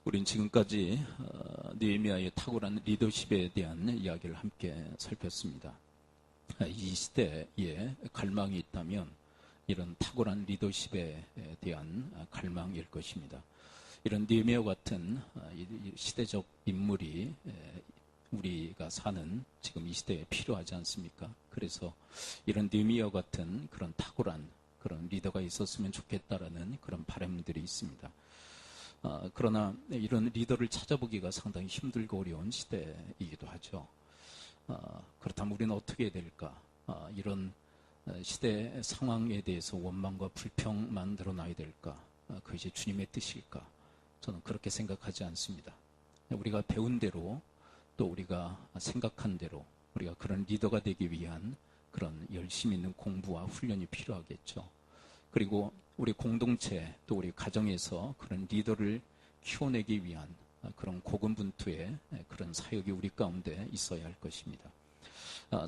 우린 지금까지 느헤미야의 탁월한 리더십에 대한 이야기를 함께 살폈습니다. 이 시대에 갈망이 있다면 이런 탁월한 리더십에 대한 갈망일 것입니다. 이런 느헤미야 같은 시대적 인물이 우리가 사는 지금 이 시대에 필요하지 않습니까? 그래서 이런 느헤미야 같은 그런 탁월한 그런 리더가 있었으면 좋겠다라는 그런 바람들이 있습니다. 그러나 이런 리더를 찾아보기가 상당히 힘들고 어려운 시대이기도 하죠. 그렇다면 우리는 어떻게 해야 될까? 이런 시대 상황에 대해서 원망과 불평만 드러나야 될까? 그것이 주님의 뜻일까? 저는 그렇게 생각하지 않습니다. 우리가 배운 대로 또 우리가 생각한 대로 우리가 그런 리더가 되기 위한 그런 열심 있는 공부와 훈련이 필요하겠죠. 그리고 우리 공동체 또 우리 가정에서 그런 리더를 키워내기 위한 그런 고군분투의 그런 사역이 우리 가운데 있어야 할 것입니다.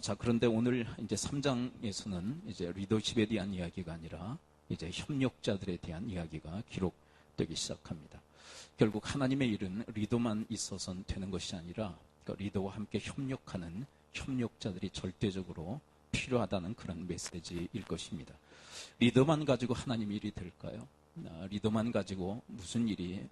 자, 그런데 오늘 이제 3장에서는 이제 리더십에 대한 이야기가 아니라 이제 협력자들에 대한 이야기가 기록되기 시작합니다. 결국 하나님의 일은 리더만 있어서는 되는 것이 아니라 리더와 함께 협력하는 협력자들이 절대적으로 필요하다는 그런 메시지일 것입니다. 리더만 가지고 하나님 일이 될까요? 리더만 가지고 무슨 일이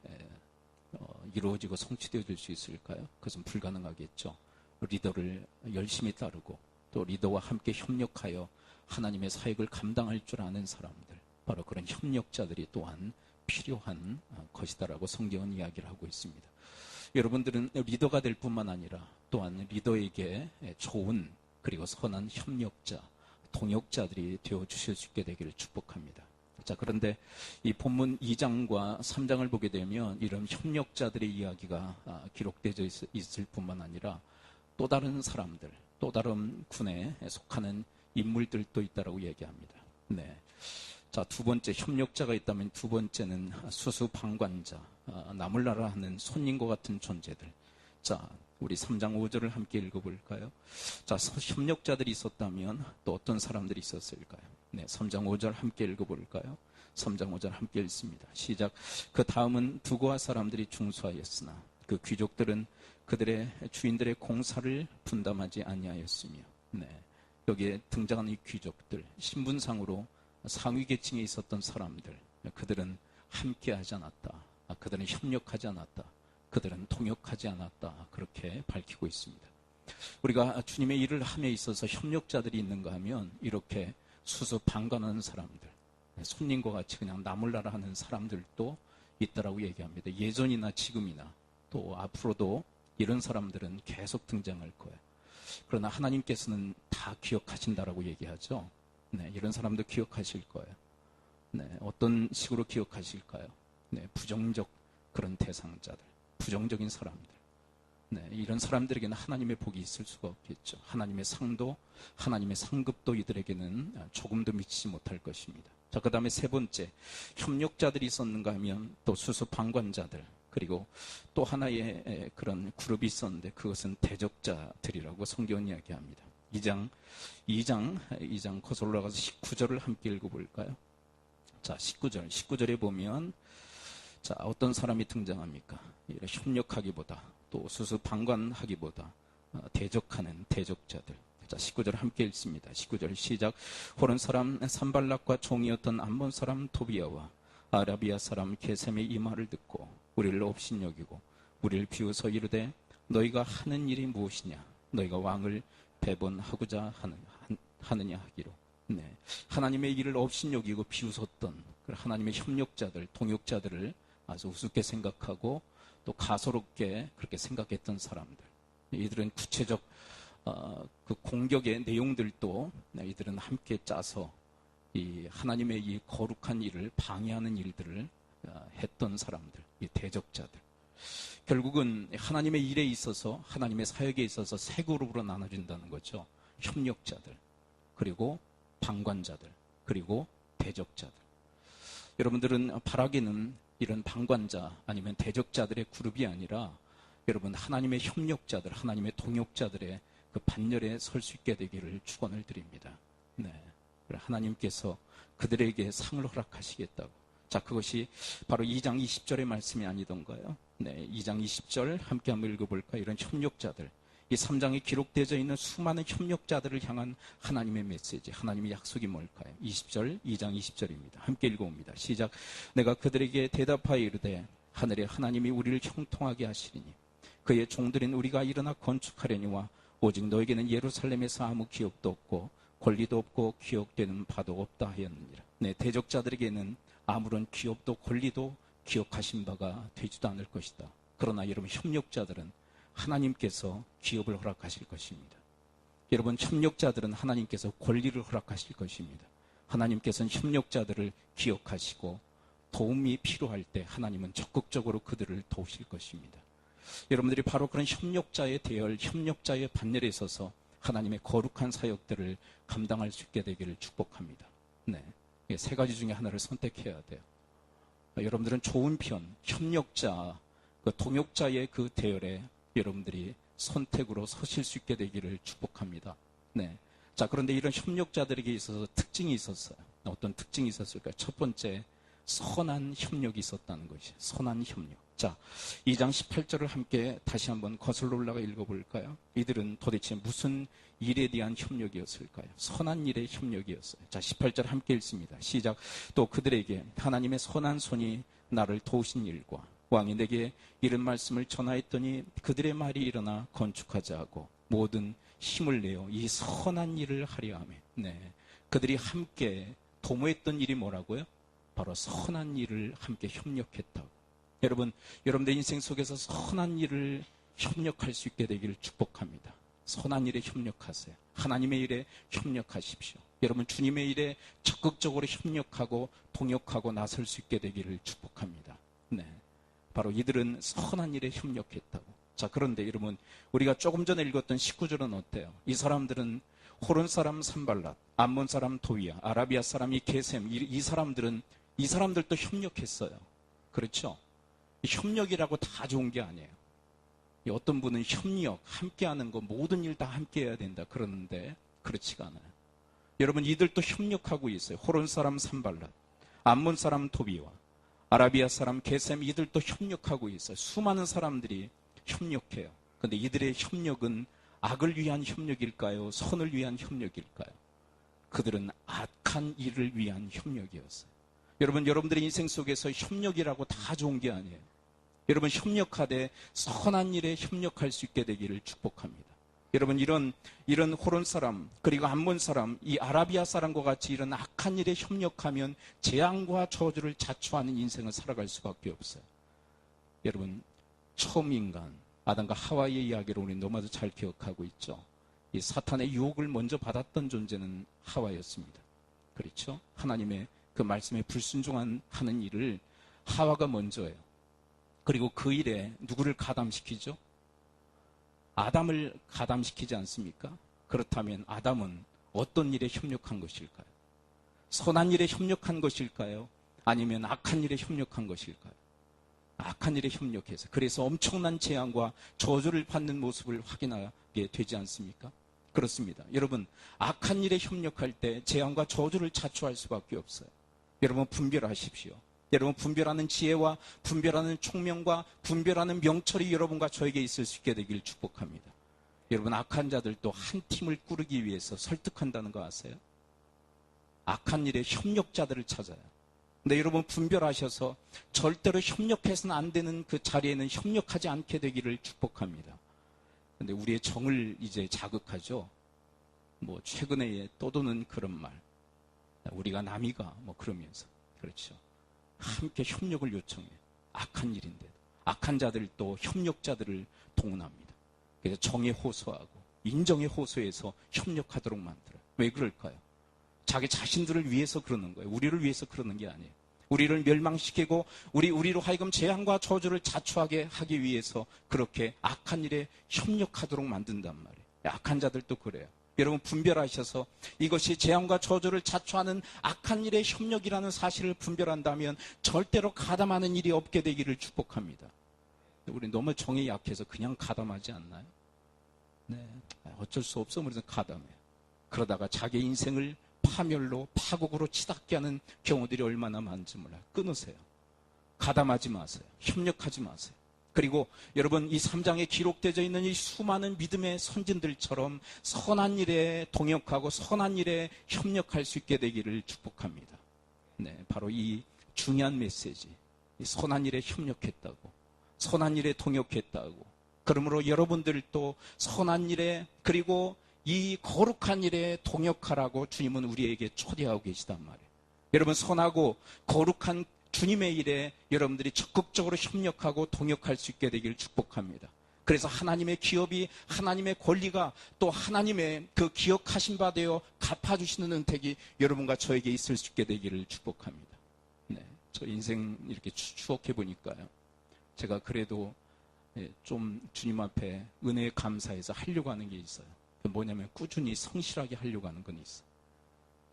이루어지고 성취되어질 수 있을까요? 그것은 불가능하겠죠. 리더를 열심히 따르고 또 리더와 함께 협력하여 하나님의 사역을 감당할 줄 아는 사람들, 바로 그런 협력자들이 또한 필요한 것이다라고 성경은 이야기를 하고 있습니다. 여러분들은 리더가 될 뿐만 아니라 또한 리더에게 좋은 그리고 선한 협력자, 동역자들이 되어주실 수 있게 되기를 축복합니다. 자, 그런데 이 본문 2장과 3장을 보게 되면 이런 협력자들의 이야기가 기록되어 있을 뿐만 아니라 또 다른 사람들, 또 다른 군에 속하는 인물들도 있다라고 얘기합니다. 네. 자, 두 번째 협력자가 있다면 두 번째는 수수방관자, 남을 나라 하는 손님과 같은 존재들. 자, 우리 3장 5절을 함께 읽어볼까요? 자, 협력자들이 있었다면 또 어떤 사람들이 있었을까요? 네, 3장 5절 함께 읽어볼까요? 3장 5절 함께 읽습니다. 시작. 그 다음은 두고아 사람들이 중수하였으나 그 귀족들은 그들의 주인들의 공사를 분담하지 아니하였으며. 네, 여기에 등장하는 이 귀족들, 신분상으로 상위 계층에 있었던 사람들, 그들은 함께하지 않았다. 그들은 협력하지 않았다. 그들은 통역하지 않았다. 그렇게 밝히고 있습니다. 우리가 주님의 일을 함에 있어서 협력자들이 있는가 하면 이렇게 수수방관하는 사람들, 손님과 같이 그냥 나몰라라 하는 사람들도 있다라고 얘기합니다. 예전이나 지금이나 또 앞으로도 이런 사람들은 계속 등장할 거예요. 그러나 하나님께서는 다 기억하신다라고 얘기하죠. 네, 이런 사람도 기억하실 거예요. 네, 어떤 식으로 기억하실까요? 네, 부정적 그런 대상자들, 부정적인 사람들. 네, 이런 사람들에게는 하나님의 복이 있을 수가 없겠죠. 하나님의 상도, 하나님의 상급도 이들에게는 조금도 미치지 못할 것입니다. 자, 그 다음에 세 번째, 협력자들이 있었는가 하면 또 수수방관자들, 그리고 또 하나의 그런 그룹이 있었는데 그것은 대적자들이라고 성경은 이야기합니다. 2장 거슬러 올라가서 19절을 함께 읽어볼까요? 자, 19절에 보면 자, 어떤 사람이 등장합니까? 협력하기보다 또 수수방관하기보다 대적하는 대적자들. 자, 19절 함께 읽습니다. 19절 시작. 호론 사람 산발락과 종이었던 암몬 사람 토비아와 아라비아 사람 게셈의 이 말을 듣고 우리를 업신여기고 우리를 비웃어 이르되 너희가 하는 일이 무엇이냐? 너희가 왕을 배반하고자 하느냐 하기로. 네, 하나님의 일을 업신여기고 비웃었던 하나님의 협력자들, 동역자들을 아주 우습게 생각하고 또 가소롭게 그렇게 생각했던 사람들. 이들은 구체적 그 공격의 내용들도 이들은 함께 짜서 이 하나님의 이 거룩한 일을 방해하는 일들을 했던 사람들, 이 대적자들. 결국은 하나님의 일에 있어서, 하나님의 사역에 있어서 세 그룹으로 나눠진다는 거죠. 협력자들, 그리고 방관자들, 그리고 대적자들. 여러분들은 바라기는 이런 방관자 아니면 대적자들의 그룹이 아니라 여러분 하나님의 협력자들, 하나님의 동역자들의 그 반열에 설 수 있게 되기를 축원을 드립니다. 네, 하나님께서 그들에게 상을 허락하시겠다고, 자, 그것이 바로 2장 20절의 말씀이 아니던가요? 네, 2장 20절 함께 한번 읽어볼까요? 이런 협력자들. 이 3장에 기록되어 있는 수많은 협력자들을 향한 하나님의 메시지, 하나님의 약속이 뭘까요? 20절, 2장 20절입니다. 함께 읽어봅니다. 시작. 내가 그들에게 대답하여 이르되 하늘의 하나님이 우리를 형통하게 하시리니 그의 종들인 우리가 일어나 건축하려니와 오직 너에게는 예루살렘에서 아무 기억도 없고 권리도 없고 기억되는 바도 없다 하였느니라. 네, 대적자들에게는 아무런 기업도 권리도 기억하신 바가 되지도 않을 것이다. 그러나 여러분, 협력자들은 하나님께서 기업을 허락하실 것입니다. 여러분, 협력자들은 하나님께서 권리를 허락하실 것입니다. 하나님께서는 협력자들을 기억하시고 도움이 필요할 때 하나님은 적극적으로 그들을 도우실 것입니다. 여러분들이 바로 그런 협력자의 대열, 협력자의 반열에 있어서 하나님의 거룩한 사역들을 감당할 수 있게 되기를 축복합니다. 네, 세 가지 중에 하나를 선택해야 돼요. 여러분들은 좋은 편, 협력자, 그 동역자의 그 대열에 여러분들이 선택으로 서실 수 있게 되기를 축복합니다. 네. 자, 그런데 이런 협력자들에게 있어서 특징이 있었어요. 어떤 특징이 있었을까요? 첫 번째, 선한 협력이 있었다는 것이에요. 선한 협력. 자, 2장 18절을 함께 다시 한번 거슬러 올라가 읽어볼까요? 이들은 도대체 무슨 일에 대한 협력이었을까요? 선한 일의 협력이었어요. 자, 18절 함께 읽습니다. 시작. 또 그들에게 하나님의 선한 손이 나를 도우신 일과 왕이 내게 이런 말씀을 전하였더니 그들의 말이 일어나 건축하자 하고 모든 힘을 내어 이 선한 일을 하려 하며, 네, 그들이 함께 도모했던 일이 뭐라고요? 바로 선한 일을 함께 협력했다고. 여러분, 여러분들 인생 속에서 선한 일을 협력할 수 있게 되기를 축복합니다. 선한 일에 협력하세요. 하나님의 일에 협력하십시오. 여러분, 주님의 일에 적극적으로 협력하고 동역하고 나설 수 있게 되기를 축복합니다. 네, 바로 이들은 선한 일에 협력했다고. 자, 그런데 여러분, 우리가 조금 전에 읽었던 19절은 어때요? 이 사람들은 호론 사람 산발랏, 암몬 사람 도비야, 아라비아 사람이 게셈, 이 사람들도 협력했어요. 그렇죠? 협력이라고 다 좋은 게 아니에요. 어떤 분은 협력, 함께하는 거, 모든 일 다 함께해야 된다 그러는데 그렇지가 않아요. 여러분, 이들도 협력하고 있어요. 호론 사람 산발랏, 암몬 사람 도비와 아라비아 사람 게셈, 이들도 협력하고 있어요. 수많은 사람들이 협력해요. 그런데 이들의 협력은 악을 위한 협력일까요? 선을 위한 협력일까요? 그들은 악한 일을 위한 협력이었어요. 여러분, 여러분들의 인생 속에서 협력이라고 다 좋은 게 아니에요. 여러분, 협력하되 선한 일에 협력할 수 있게 되기를 축복합니다. 여러분, 이런 호론 사람, 그리고 암몬 사람, 이 아라비아 사람과 같이 이런 악한 일에 협력하면 재앙과 저주를 자초하는 인생을 살아갈 수밖에 없어요. 여러분, 처음 인간 아담과 하와의 이야기를 우리 너무나도 잘 기억하고 있죠. 이 사탄의 유혹을 먼저 받았던 존재는 하와였습니다. 그렇죠? 하나님의 그 말씀에 불순종하는 일을 하와가 먼저 해요. 그리고 그 일에 누구를 가담시키죠? 아담을 가담시키지 않습니까? 그렇다면 아담은 어떤 일에 협력한 것일까요? 선한 일에 협력한 것일까요? 아니면 악한 일에 협력한 것일까요? 악한 일에 협력해서, 그래서 엄청난 재앙과 저주를 받는 모습을 확인하게 되지 않습니까? 그렇습니다. 여러분, 악한 일에 협력할 때 재앙과 저주를 자초할 수밖에 없어요. 여러분, 분별하십시오. 여러분, 분별하는 지혜와 분별하는 총명과 분별하는 명철이 여러분과 저에게 있을 수 있게 되길 축복합니다. 여러분, 악한 자들도 한 팀을 꾸르기 위해서 설득한다는 거 아세요? 악한 일에 협력자들을 찾아요. 근데 여러분, 분별하셔서 절대로 협력해서는 안 되는 그 자리에는 협력하지 않게 되기를 축복합니다. 근데 우리의 정을 이제 자극하죠. 뭐 최근에 떠도는 그런 말, 우리가 남이가 뭐 그러면서, 그렇죠, 함께 협력을 요청해요. 악한 일인데도 악한 자들도 협력자들을 동원합니다. 그래서 정에 호소하고 인정에 호소해서 협력하도록 만들어요. 왜 그럴까요? 자기 자신들을 위해서 그러는 거예요. 우리를 위해서 그러는 게 아니에요. 우리를 멸망시키고 우리로 하여금 재앙과 저주를 자초하게 하기 위해서 그렇게 악한 일에 협력하도록 만든단 말이에요. 악한 자들도 그래요. 여러분, 분별하셔서 이것이 재앙과 저주를 자초하는 악한 일의 협력이라는 사실을 분별한다면 절대로 가담하는 일이 없게 되기를 축복합니다. 우리 너무 정이 약해서 그냥 가담하지 않나요? 네, 어쩔 수 없어 우리는 가담해요. 그러다가 자기 인생을 파멸로 파국으로 치닫게 하는 경우들이 얼마나 많은지 몰라요. 끊으세요. 가담하지 마세요. 협력하지 마세요. 그리고 여러분, 이 3장에 기록되어 있는 이 수많은 믿음의 선진들처럼 선한 일에 동역하고 선한 일에 협력할 수 있게 되기를 축복합니다. 네, 바로 이 중요한 메시지, 이 선한 일에 협력했다고, 선한 일에 동역했다고, 그러므로 여러분들도 선한 일에, 그리고 이 거룩한 일에 동역하라고 주님은 우리에게 초대하고 계시단 말이에요. 여러분, 선하고 거룩한 주님의 일에 여러분들이 적극적으로 협력하고 동역할 수 있게 되기를 축복합니다. 그래서 하나님의 기업이, 하나님의 권리가, 또 하나님의 그 기억하신 바 되어 갚아주시는 은택이 여러분과 저에게 있을 수 있게 되기를 축복합니다. 네, 저 인생 이렇게 추억해 보니까요, 제가 그래도 좀 주님 앞에 은혜에 감사해서 하려고 하는 게 있어요. 뭐냐면 꾸준히 성실하게 하려고 하는 건 있어요.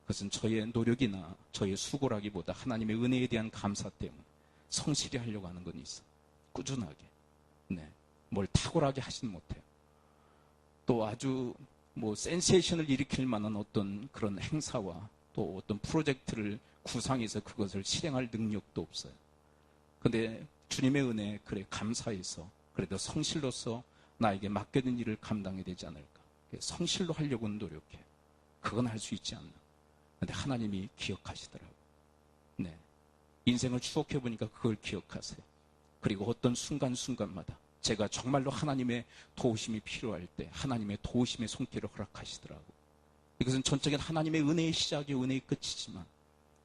그것은 저의 노력이나 저의 수고라기보다 하나님의 은혜에 대한 감사 때문에 성실히 하려고 하는 건 있어요. 꾸준하게. 네, 뭘 탁월하게 하진 못해요. 또 아주 센세이션을 일으킬 만한 어떤 그런 행사와 또 어떤 프로젝트를 구상해서 그것을 실행할 능력도 없어요. 근데 주님의 은혜에 그래 감사해서 그래도 성실로서 나에게 맡겨진 일을 감당해야 되지 않을까. 성실로 하려고는 노력해. 그건 할 수 있지 않나. 근데 하나님이 기억하시더라고요. 네, 인생을 추억해 보니까 그걸 기억하세요. 그리고 어떤 순간순간마다 제가 정말로 하나님의 도우심이 필요할 때 하나님의 도우심의 손길을 허락하시더라고요. 이것은 전적인 하나님의 은혜의 시작이 은혜의 끝이지만,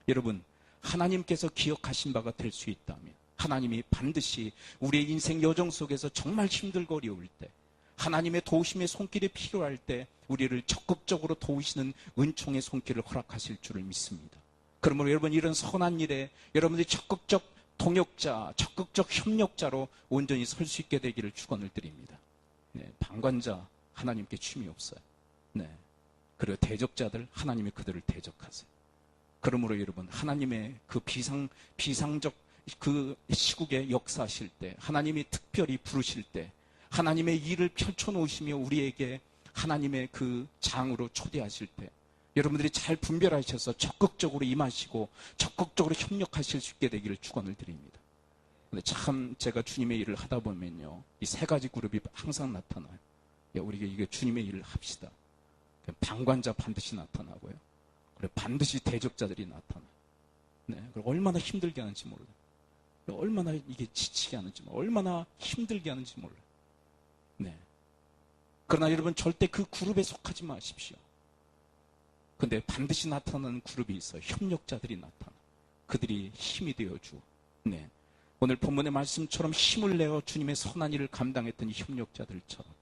여러분, 하나님께서 기억하신 바가 될 수 있다면 하나님이 반드시 우리의 인생 여정 속에서 정말 힘들고 어려울 때, 하나님의 도우심의 손길이 필요할 때 우리를 적극적으로 도우시는 은총의 손길을 허락하실 줄을 믿습니다. 그러므로 여러분, 이런 선한 일에 여러분들이 적극적 동역자, 적극적 협력자로 온전히 설 수 있게 되기를 축원을 드립니다. 네, 방관자 하나님께 취미 없어요. 네, 그리고 대적자들 하나님이 그들을 대적하세요. 그러므로 여러분, 하나님의 그 비상적 그 시국에 역사하실 때, 하나님이 특별히 부르실 때, 하나님의 일을 펼쳐놓으시며 우리에게 하나님의 그 장으로 초대하실 때 여러분들이 잘 분별하셔서 적극적으로 임하시고 적극적으로 협력하실 수 있게 되기를 축원을 드립니다. 근데 참 제가 주님의 일을 하다 보면요, 이 세 가지 그룹이 항상 나타나요. 우리가 이게 주님의 일을 합시다. 방관자 반드시 나타나고요. 그리고 반드시 대적자들이 나타나요. 네, 그리고 얼마나 힘들게 하는지 몰라요. 얼마나 이게 지치게 하는지 몰라요. 얼마나 힘들게 하는지 몰라요. 네. 그러나 여러분, 절대 그 그룹에 속하지 마십시오. 근데 반드시 나타나는 그룹이 있어요. 협력자들이 나타나. 그들이 힘이 되어주고, 네, 오늘 본문의 말씀처럼 힘을 내어 주님의 선한 일을 감당했던 이 협력자들처럼,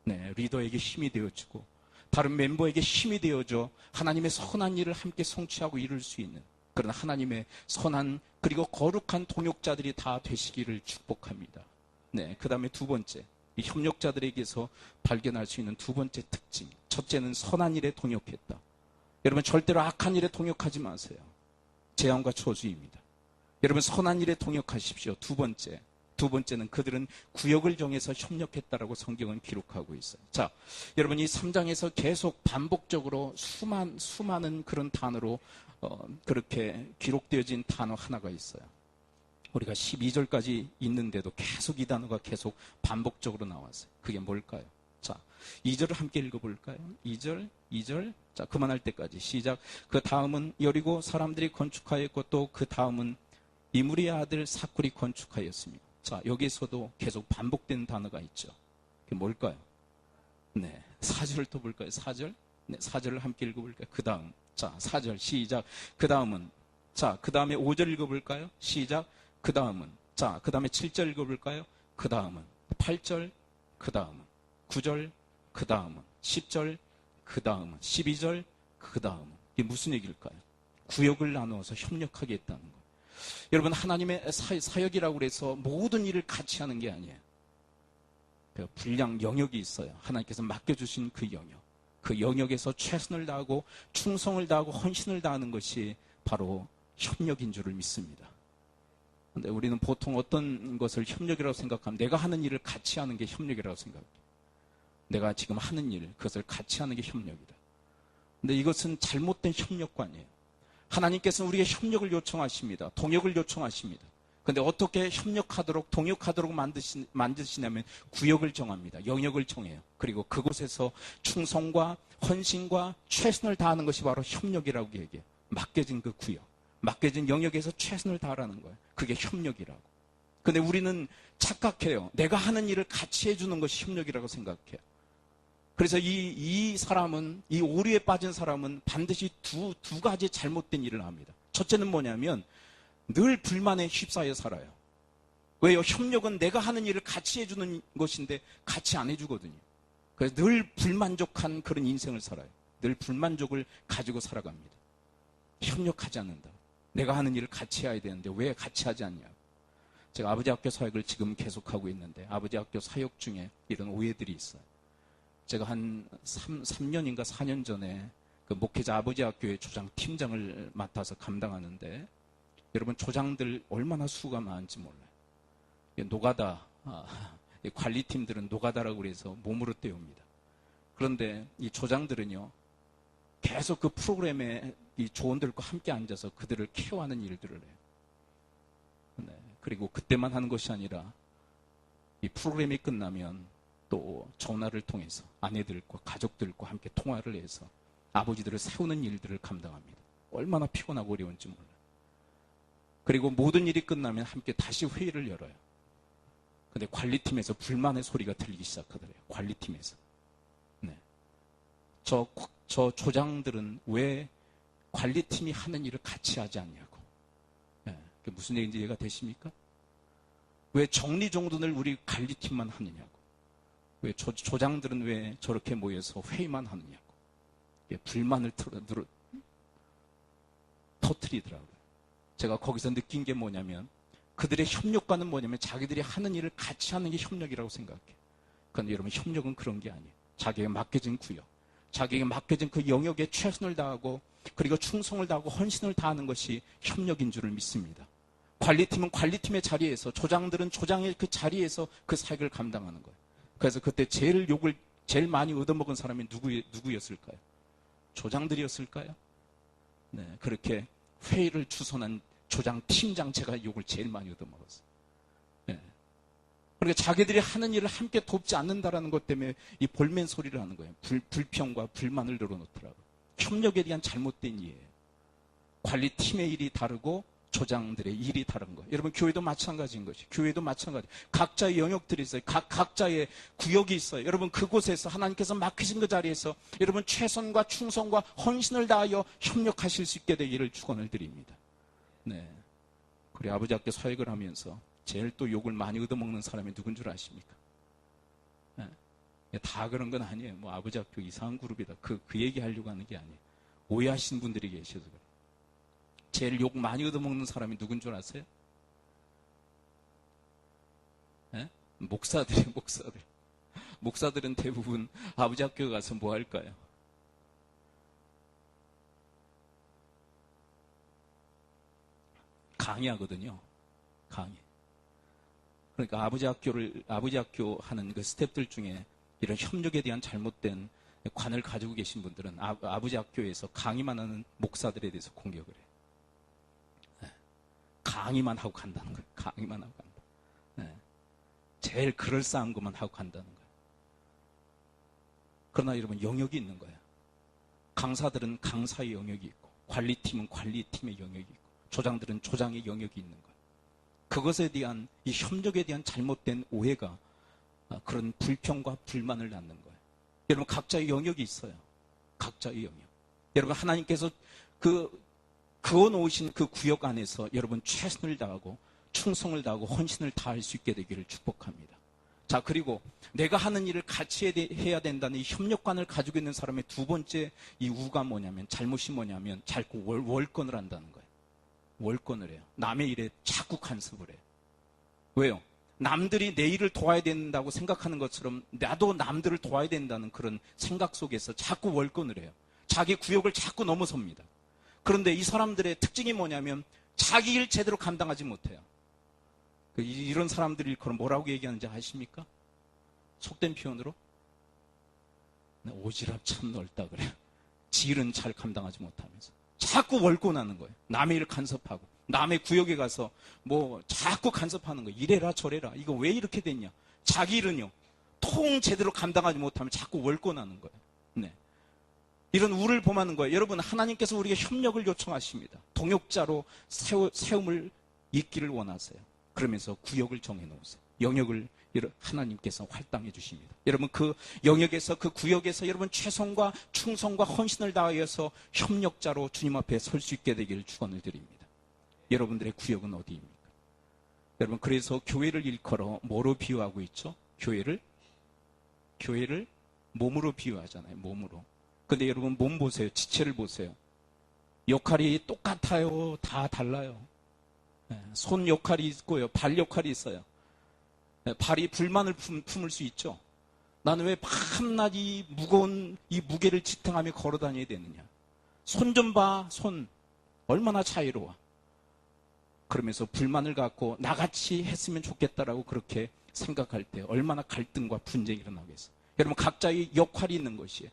네, 리더에게 힘이 되어주고 다른 멤버에게 힘이 되어줘 하나님의 선한 일을 함께 성취하고 이룰 수 있는 그런 하나님의 선한 그리고 거룩한 동역자들이 다 되시기를 축복합니다. 네, 그 다음에 두 번째, 이 협력자들에게서 발견할 수 있는 두 번째 특징. 첫째는 선한 일에 동역했다. 여러분, 절대로 악한 일에 동역하지 마세요. 재앙과 저주입니다. 여러분, 선한 일에 동역하십시오. 두 번째는 그들은 구역을 정해서 협력했다라고 성경은 기록하고 있어요. 자, 여러분, 이 3장에서 계속 반복적으로 수많은 그런 단어로 그렇게 기록되어진 단어 하나가 있어요. 우리가 12절까지 있는데도 계속 이 단어가 계속 반복적으로 나왔어요. 그게 뭘까요? 자, 2절을 함께 읽어볼까요? 2절. 자, 그만할 때까지 시작. 그 다음은 여리고 사람들이 건축하였고 또 그 다음은 이므리의 아들 삭굴이 건축하였으며. 자, 여기서도 계속 반복되는 단어가 있죠. 그게 뭘까요? 네, 4절을 또 볼까요? 4절. 네, 4절을 함께 읽어볼까요? 그 다음. 자, 4절 시작. 그 다음은. 자, 그 다음에 5절 읽어볼까요? 시작. 그 다음은. 자, 그 다음에 7절 읽어볼까요? 그 다음은. 8절. 그 다음은. 9절. 그 다음은. 10절. 그 다음은. 12절. 그 다음은. 이게 무슨 얘기일까요? 구역을 나누어서 협력하게 했다는 거예요. 여러분, 하나님의 사역이라고 해서 모든 일을 같이 하는 게 아니에요. 그 분량 영역이 있어요. 하나님께서 맡겨주신 그 영역. 그 영역에서 최선을 다하고 충성을 다하고 헌신을 다하는 것이 바로 협력인 줄을 믿습니다. 근데 우리는 보통 어떤 것을 협력이라고 생각하면 내가 하는 일을 같이 하는 게 협력이라고 생각해요. 내가 지금 하는 일, 그것을 같이 하는 게 협력이다. 근데 이것은 잘못된 협력관이에요. 하나님께서는 우리에게 협력을 요청하십니다. 동역을 요청하십니다. 근데 어떻게 협력하도록, 동역하도록 만드시냐면 구역을 정합니다. 영역을 정해요. 그리고 그곳에서 충성과 헌신과 최선을 다하는 것이 바로 협력이라고 얘기해요. 맡겨진 그 구역, 맡겨진 영역에서 최선을 다하라는 거예요. 그게 협력이라고. 근데 우리는 착각해요. 내가 하는 일을 같이 해주는 것이 협력이라고 생각해요. 그래서 이 사람은, 이 오류에 빠진 사람은 반드시 두 가지 잘못된 일을 합니다. 첫째는 뭐냐면 늘 불만에 휩싸여 살아요. 왜요? 협력은 내가 하는 일을 같이 해주는 것인데 같이 안 해주거든요. 그래서 늘 불만족한 그런 인생을 살아요. 늘 불만족을 가지고 살아갑니다. 협력하지 않는다. 내가 하는 일을 같이 해야 되는데 왜 같이 하지 않냐고. 제가 아버지 학교 사역을 지금 계속하고 있는데 아버지 학교 사역 중에 이런 오해들이 있어요. 제가 한 3년인가 4년 전에 그 목회자 아버지 학교의 조장 팀장을 맡아서 감당하는데 여러분 조장들 얼마나 수가 많은지 몰라요. 노가다, 관리팀들은 노가다라고 그래서 몸으로 때웁니다. 그런데 이 조장들은요, 계속 그 프로그램에 이 조원들과 함께 앉아서 그들을 케어하는 일들을 해요. 네, 그리고 그때만 하는 것이 아니라 이 프로그램이 끝나면 또 전화를 통해서 아내들과 가족들과 함께 통화를 해서 아버지들을 세우는 일들을 감당합니다. 얼마나 피곤하고 어려운지 몰라요. 그리고 모든 일이 끝나면 함께 다시 회의를 열어요. 근데 관리팀에서 불만의 소리가 들리기 시작하더래요. 관리팀에서. 네. 저 조장들은 왜 관리팀이 하는 일을 같이 하지 않냐고. 네. 그게 무슨 얘기인지 이해가 되십니까? 왜 정리정돈을 우리 관리팀만 하느냐고. 왜 조장들은 왜 저렇게 모여서 회의만 하느냐고. 불만을 터뜨리더라고요. 제가 거기서 느낀 게 뭐냐면 그들의 협력과는 뭐냐면 자기들이 하는 일을 같이 하는 게 협력이라고 생각해요. 그런데 여러분 협력은 그런 게 아니에요. 자기에게 맡겨진 구역, 자기에게 맡겨진 그 영역에 최선을 다하고 그리고 충성을 다하고 헌신을 다하는 것이 협력인 줄을 믿습니다. 관리팀은 관리팀의 자리에서, 조장들은 조장의 그 자리에서 그 사역을 감당하는 거예요. 그래서 그때 욕을 제일 많이 얻어먹은 사람이 누구였을까요? 조장들이었을까요? 네, 그렇게 회의를 주선한 조장 팀장 제가 욕을 제일 많이 얻어먹었어요. 네. 그러니까 자기들이 하는 일을 함께 돕지 않는다라는 것 때문에 이 볼멘 소리를 하는 거예요. 불평과 불만을 늘어놓더라고요. 협력에 대한 잘못된 이해예요. 관리팀의 일이 다르고 조장들의 일이 다른 거예요. 여러분 교회도 마찬가지인 것이에요. 교회도 마찬가지. 각자의 영역들이 있어요. 각자의 구역이 있어요. 여러분 그곳에서 하나님께서 맡기신 그 자리에서 여러분 최선과 충성과 헌신을 다하여 협력하실 수 있게 되기를 축원을 드립니다. 네. 우리 아버지 학교 사역을 하면서 제일 또 욕을 많이 얻어먹는 사람이 누군 줄 아십니까? 네. 다 그런 건 아니에요. 뭐 아버지 학교 이상한 그룹이다. 그 얘기 하려고 하는 게 아니에요. 오해하시는 분들이 계셔서 그래요. 제일 욕 많이 얻어먹는 사람이 누군 줄 아세요? 네? 목사들이에요, 목사들. 목사들은 대부분 아버지 학교 가서 뭐 할까요? 강의하거든요. 강의. 그러니까 아버지 학교 하는 그 스태프들 중에 이런 협력에 대한 잘못된 관을 가지고 계신 분들은 아버지 학교에서 강의만 하는 목사들에 대해서 공격을 해요. 네. 강의만 하고 간다는 거예요. 강의만 하고 간다. 네. 제일 그럴싸한 것만 하고 간다는 거예요. 그러나 여러분 영역이 있는 거예요. 강사들은 강사의 영역이 있고 관리팀은 관리팀의 영역이 있고 조장들은 조장의 영역이 있는 거예요. 그것에 대한 이 협력에 대한 잘못된 오해가 그런 불평과 불만을 낳는 거예요. 여러분 각자의 영역이 있어요. 각자의 영역. 여러분 하나님께서 그어놓으신 그 구역 안에서 여러분 최선을 다하고 충성을 다하고 헌신을 다할 수 있게 되기를 축복합니다. 자, 그리고 내가 하는 일을 같이 해야 된다는 이 협력관을 가지고 있는 사람의 두 번째 이 우가 뭐냐면, 잘못이 뭐냐면 자꾸 월권을 한다는 거예요. 월권을 해요. 남의 일에 자꾸 간섭을 해요. 왜요? 남들이 내 일을 도와야 된다고 생각하는 것처럼 나도 남들을 도와야 된다는 그런 생각 속에서 자꾸 월권을 해요. 자기 구역을 자꾸 넘어섭니다. 그런데 이 사람들의 특징이 뭐냐면 자기 일 제대로 감당하지 못해요. 이런 사람들이 그럼 뭐라고 얘기하는지 아십니까? 속된 표현으로 오지랖 참 넓다 그래요. 지 일은 잘 감당하지 못하면서 자꾸 월권하는 거예요. 남의 일을 간섭하고 남의 구역에 가서 뭐 자꾸 간섭하는 거예요. 이래라 저래라. 이거 왜 이렇게 됐냐. 자기 일은요. 통 제대로 감당하지 못하면 자꾸 월권하는 거예요. 네. 이런 우를 범하는 거예요. 여러분, 하나님께서 우리에게 협력을 요청하십니다. 동역자로 세움을 잇기를 원하세요. 그러면서 구역을 정해놓으세요. 영역을 하나님께서 활당해 주십니다. 여러분, 그 영역에서, 그 구역에서 여러분 최선과 충성과 헌신을 다하여서 협력자로 주님 앞에 설 수 있게 되기를 축원을 드립니다. 여러분들의 구역은 어디입니까? 여러분, 그래서 교회를 일컬어 뭐로 비유하고 있죠? 교회를 몸으로 비유하잖아요. 몸으로. 근데 여러분, 몸 보세요. 지체를 보세요. 역할이 똑같아요. 다 달라요. 손 역할이 있고요. 발 역할이 있어요. 발이 불만을 품을 수 있죠. 나는 왜 밤낮 이 무거운 이 무게를 지탱하며 걸어 다녀야 되느냐. 손 좀 봐. 손 얼마나 자유로워. 그러면서 불만을 갖고 나같이 했으면 좋겠다라고 그렇게 생각할 때 얼마나 갈등과 분쟁이 일어나겠어요. 여러분, 각자의 역할이 있는 것이에요.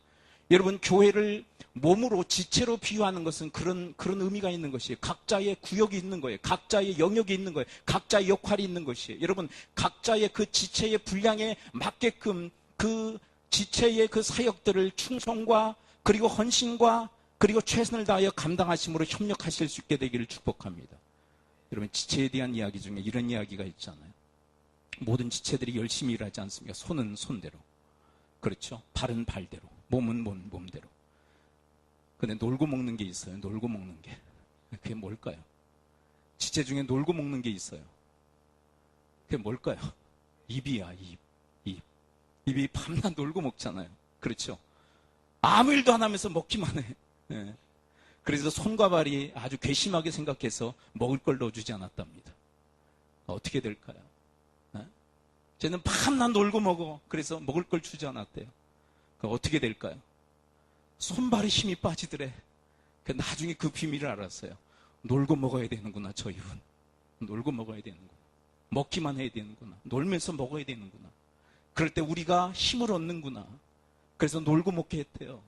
여러분, 교회를 몸으로 지체로 비유하는 것은 그런 의미가 있는 것이에요. 각자의 구역이 있는 거예요. 각자의 영역이 있는 거예요. 각자의 역할이 있는 것이에요. 여러분, 각자의 그 지체의 분량에 맞게끔 그 지체의 그 사역들을 충성과 그리고 헌신과 그리고 최선을 다하여 감당하심으로 협력하실 수 있게 되기를 축복합니다. 여러분, 지체에 대한 이야기 중에 이런 이야기가 있잖아요. 모든 지체들이 열심히 일하지 않습니까? 손은 손대로. 그렇죠? 발은 발대로. 몸은 몸대로. 근데 놀고 먹는 게 있어요. 놀고 먹는 게. 그게 뭘까요? 지체 중에 놀고 먹는 게 있어요. 그게 뭘까요? 입이야, 입. 입이 밤낮 놀고 먹잖아요. 그렇죠? 아무 일도 안 하면서 먹기만 해. 네. 그래서 손과 발이 아주 괘씸하게 생각해서 먹을 걸 넣어주지 않았답니다. 어떻게 될까요? 네? 쟤는 밤낮 놀고 먹어. 그래서 먹을 걸 주지 않았대요. 어떻게 될까요? 손발에 힘이 빠지더래. 나중에 그 비밀을 알았어요. 놀고 먹어야 되는구나, 저 입은. 놀고 먹어야 되는구나. 먹기만 해야 되는구나. 놀면서 먹어야 되는구나. 그럴 때 우리가 힘을 얻는구나. 그래서 놀고 먹게 했대요.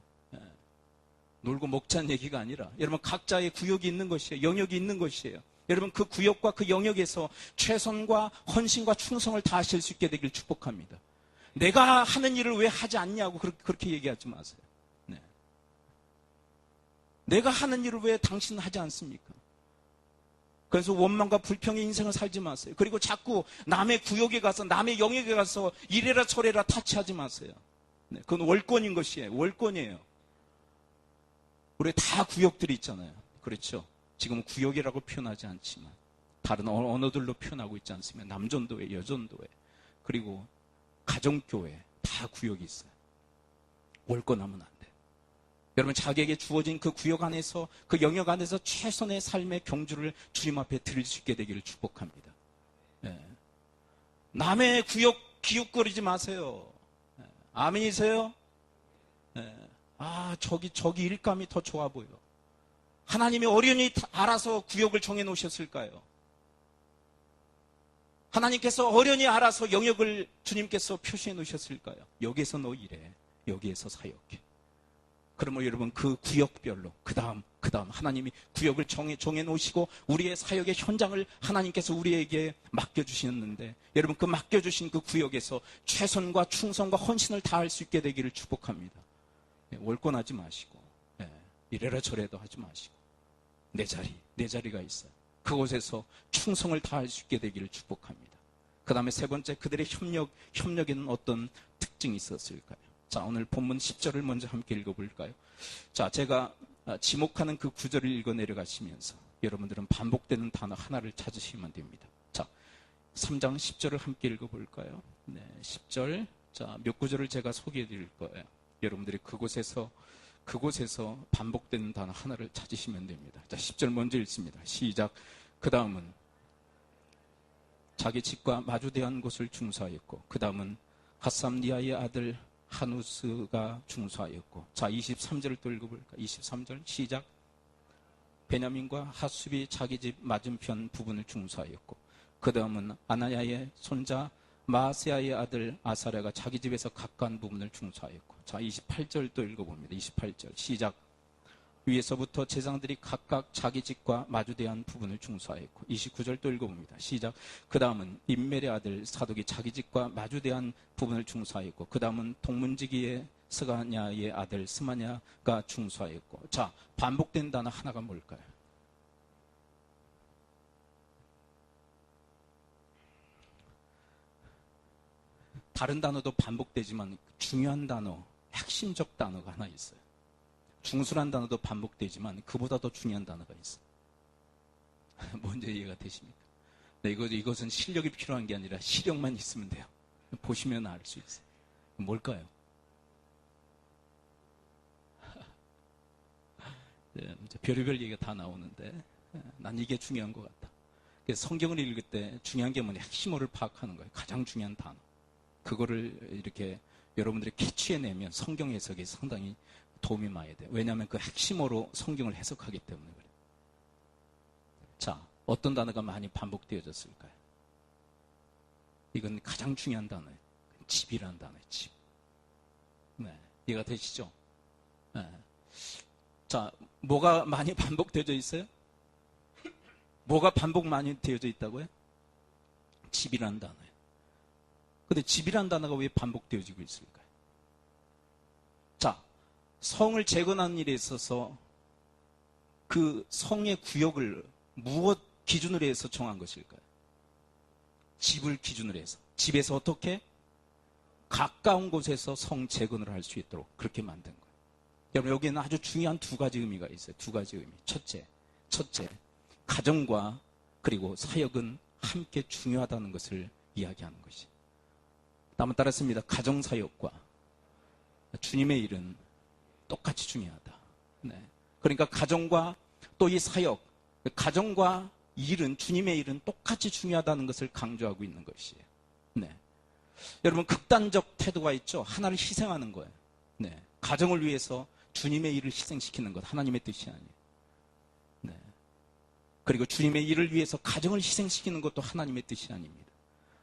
놀고 먹자는 얘기가 아니라 여러분, 각자의 구역이 있는 것이에요. 영역이 있는 것이에요. 여러분, 그 구역과 그 영역에서 최선과 헌신과 충성을 다하실 수 있게 되길 축복합니다. 내가 하는 일을 왜 하지 않냐고 그렇게 얘기하지 마세요. 네. 내가 하는 일을 왜 당신은 하지 않습니까? 그래서 원망과 불평의 인생을 살지 마세요. 그리고 자꾸 남의 구역에 가서 남의 영역에 가서 이래라 저래라 타치하지 마세요. 네. 그건 월권인 것이에요. 월권이에요. 우리 다 구역들이 있잖아요. 그렇죠? 지금은 구역이라고 표현하지 않지만 다른 언어들로 표현하고 있지 않습니까? 남전도회, 여전도회, 그리고 가정교회 다 구역이 있어요. 월권하면 안 돼요. 여러분, 자기에게 주어진 그 구역 안에서, 그 영역 안에서 최선의 삶의 경주를 주님 앞에 드릴 수 있게 되기를 축복합니다. 네. 남의 구역 기웃거리지 마세요. 네. 아멘이세요? 네. 저기 일감이 더 좋아 보여. 하나님이 어련히 알아서 구역을 정해 놓으셨을까요? 하나님께서 어련히 알아서 영역을 주님께서 표시해 놓으셨을까요? 여기에서 너 일해. 여기에서 사역해. 그러면 여러분, 그 구역별로 그 다음 하나님이 구역을 정해 놓으시고 우리의 사역의 현장을 하나님께서 우리에게 맡겨주셨는데, 여러분, 그 맡겨주신 그 구역에서 최선과 충성과 헌신을 다할 수 있게 되기를 축복합니다. 월권하지 마시고, 이래라 저래도 하지 마시고, 내 자리가 있어요. 그곳에서 충성을 다할 수 있게 되기를 축복합니다. 그 다음에 세 번째, 그들의 협력에는 어떤 특징이 있었을까요? 자, 오늘 본문 10절을 먼저 함께 읽어볼까요? 자, 제가 지목하는 그 구절을 읽어 내려가시면서 여러분들은 반복되는 단어 하나를 찾으시면 됩니다. 자, 3장 10절을 함께 읽어볼까요? 네, 10절. 자, 몇 구절을 제가 소개해 드릴 거예요. 여러분들이 그곳에서 반복되는 단어 하나를 찾으시면 됩니다. 자, 10절 먼저 읽습니다. 시작. 그 다음은 자기 집과 마주대한 곳을 중수하였고, 그 다음은 핫삼리아의 아들 하누스가 중수하였고, 자, 23절을 또 읽어볼까? 23절 시작. 베냐민과 핫숲이 자기 집 맞은편 부분을 중수하였고, 그 다음은 아나야의 손자 마세아의 아들 아사랴가 자기 집에서 가까운 부분을 중수하였고, 자, 28절 또 읽어봅니다. 28절 시작. 위에서부터 제사장들이 각각 자기 집과 마주대한 부분을 중수하였고 29절 또 읽어봅니다. 시작. 그 다음은 임멜의 아들 사독이 자기 집과 마주대한 부분을 중수하였고 그 다음은 동문지기의 스가냐의 아들 스마냐가 중수하였고. 자, 반복된 단어 하나가 뭘까요? 다른 단어도 반복되지만 중요한 단어, 핵심적 단어가 하나 있어요. 중수란 단어도 반복되지만 그보다 더 중요한 단어가 있어요. 뭔지 이해가 되십니까? 네, 이것은 실력이 필요한 게 아니라 시력만 있으면 돼요. 보시면 알 수 있어요. 뭘까요? 네, 별의별 얘기가 다 나오는데 난 이게 중요한 것 같다. 그래서 성경을 읽을 때 중요한 게 뭐냐, 핵심어를 파악하는 거예요. 가장 중요한 단어. 그거를 이렇게 여러분들이 캐치해내면 성경 해석이 상당히 도움이 많이 돼요. 왜냐하면 그 핵심어로 성경을 해석하기 때문에 그래요. 자, 어떤 단어가 많이 반복되어졌을까요? 이건 가장 중요한 단어예요. 집이라는 단어예요. 집. 네, 이해가 되시죠? 네. 자, 뭐가 많이 반복되어져 있어요? 뭐가 반복 많이 되어져 있다고요? 집이라는 단어예요. 근데 집이라는 단어가 왜 반복되어지고 있을까요? 자, 성을 재건하는 일에 있어서 그 성의 구역을 무엇 기준으로 해서 정한 것일까요? 집을 기준으로 해서. 집에서 어떻게? 가까운 곳에서 성 재건을 할 수 있도록 그렇게 만든 거예요. 여러분, 여기에는 아주 중요한 두 가지 의미가 있어요. 두 가지 의미. 첫째, 가정과 그리고 사역은 함께 중요하다는 것을 이야기하는 것이. 다음은 따랐습니다. 가정사역과 주님의 일은 똑같이 중요하다. 네. 그러니까 가정과 또 이 사역, 가정과 일은, 주님의 일은 똑같이 중요하다는 것을 강조하고 있는 것이에요. 네. 여러분, 극단적 태도가 있죠. 하나를 희생하는 거예요. 네. 가정을 위해서 주님의 일을 희생시키는 것, 하나님의 뜻이 아니에요. 네. 그리고 주님의 일을 위해서 가정을 희생시키는 것도 하나님의 뜻이 아닙니다.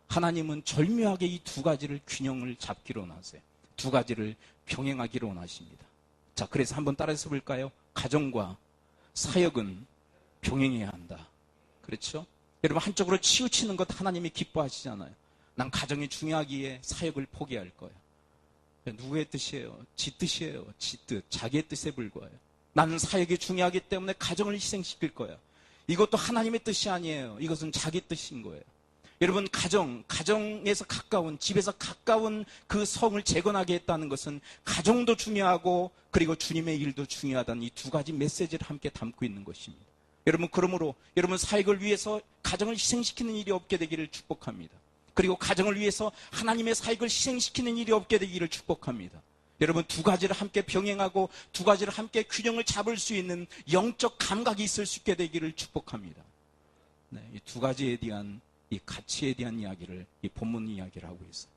하나님은 절묘하게 이 두 가지를 균형을 잡기로 원하세요. 두 가지를 병행하기로 원하십니다. 자, 그래서 한번 따라서 볼까요? 가정과 사역은 병행해야 한다. 그렇죠? 여러분, 한쪽으로 치우치는 것 하나님이 기뻐하시잖아요. 난 가정이 중요하기에 사역을 포기할 거야. 누구의 뜻이에요? 지 뜻이에요. 지 뜻. 자기의 뜻에 불과해요. 나는 사역이 중요하기 때문에 가정을 희생시킬 거야. 이것도 하나님의 뜻이 아니에요. 이것은 자기 뜻인 거예요. 여러분, 가정에서 가까운, 집에서 가까운 그 성을 재건하게 했다는 것은 가정도 중요하고 그리고 주님의 일도 중요하다는 이 두 가지 메시지를 함께 담고 있는 것입니다. 여러분, 그러므로 여러분 사역을 위해서 가정을 희생시키는 일이 없게 되기를 축복합니다. 그리고 가정을 위해서 하나님의 사역을 희생시키는 일이 없게 되기를 축복합니다. 여러분, 두 가지를 함께 병행하고 두 가지를 함께 균형을 잡을 수 있는 영적 감각이 있을 수 있게 되기를 축복합니다. 네, 이 두 가지에 대한 이 가치에 대한 이야기를 이 본문 이야기를 하고 있어요.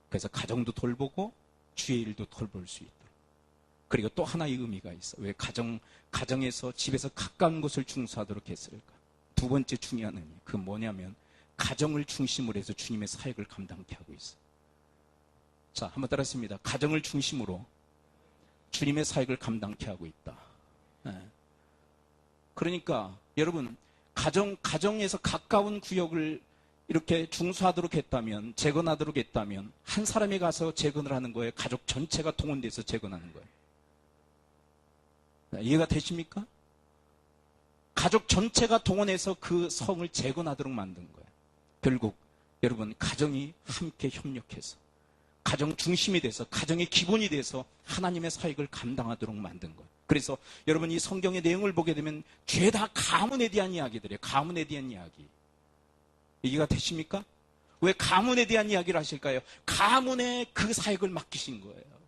그래서 가정도 돌보고 주의 일도 돌볼 수 있도록. 그리고 또 하나의 의미가 있어요. 왜 가정에서 집에서 가까운 곳을 중수하도록 했을까? 두 번째 중요한 의미. 그 뭐냐면 가정을 중심으로 해서 주님의 사역을 감당케 하고 있어요. 자, 한번 따라했습니다. 가정을 중심으로 주님의 사역을 감당케 하고 있다. 네. 그러니까 여러분, 가정에서 가까운 구역을 이렇게 중수하도록 했다면, 재건하도록 했다면 한 사람이 가서 재건을 하는 거예요? 가족 전체가 동원돼서 재건하는 거예요? 네, 이해가 되십니까? 가족 전체가 동원해서 그 성을 재건하도록 만든 거예요. 결국 여러분, 가정이 함께 협력해서 가정 중심이 돼서 가정의 기본이 돼서 하나님의 사역을 감당하도록 만든 거예요. 그래서 여러분, 이 성경의 내용을 보게 되면 죄다 가문에 대한 이야기들이에요. 가문에 대한 이야기. 이해가 되십니까? 왜 가문에 대한 이야기를 하실까요? 가문에 그 사역을 맡기신 거예요.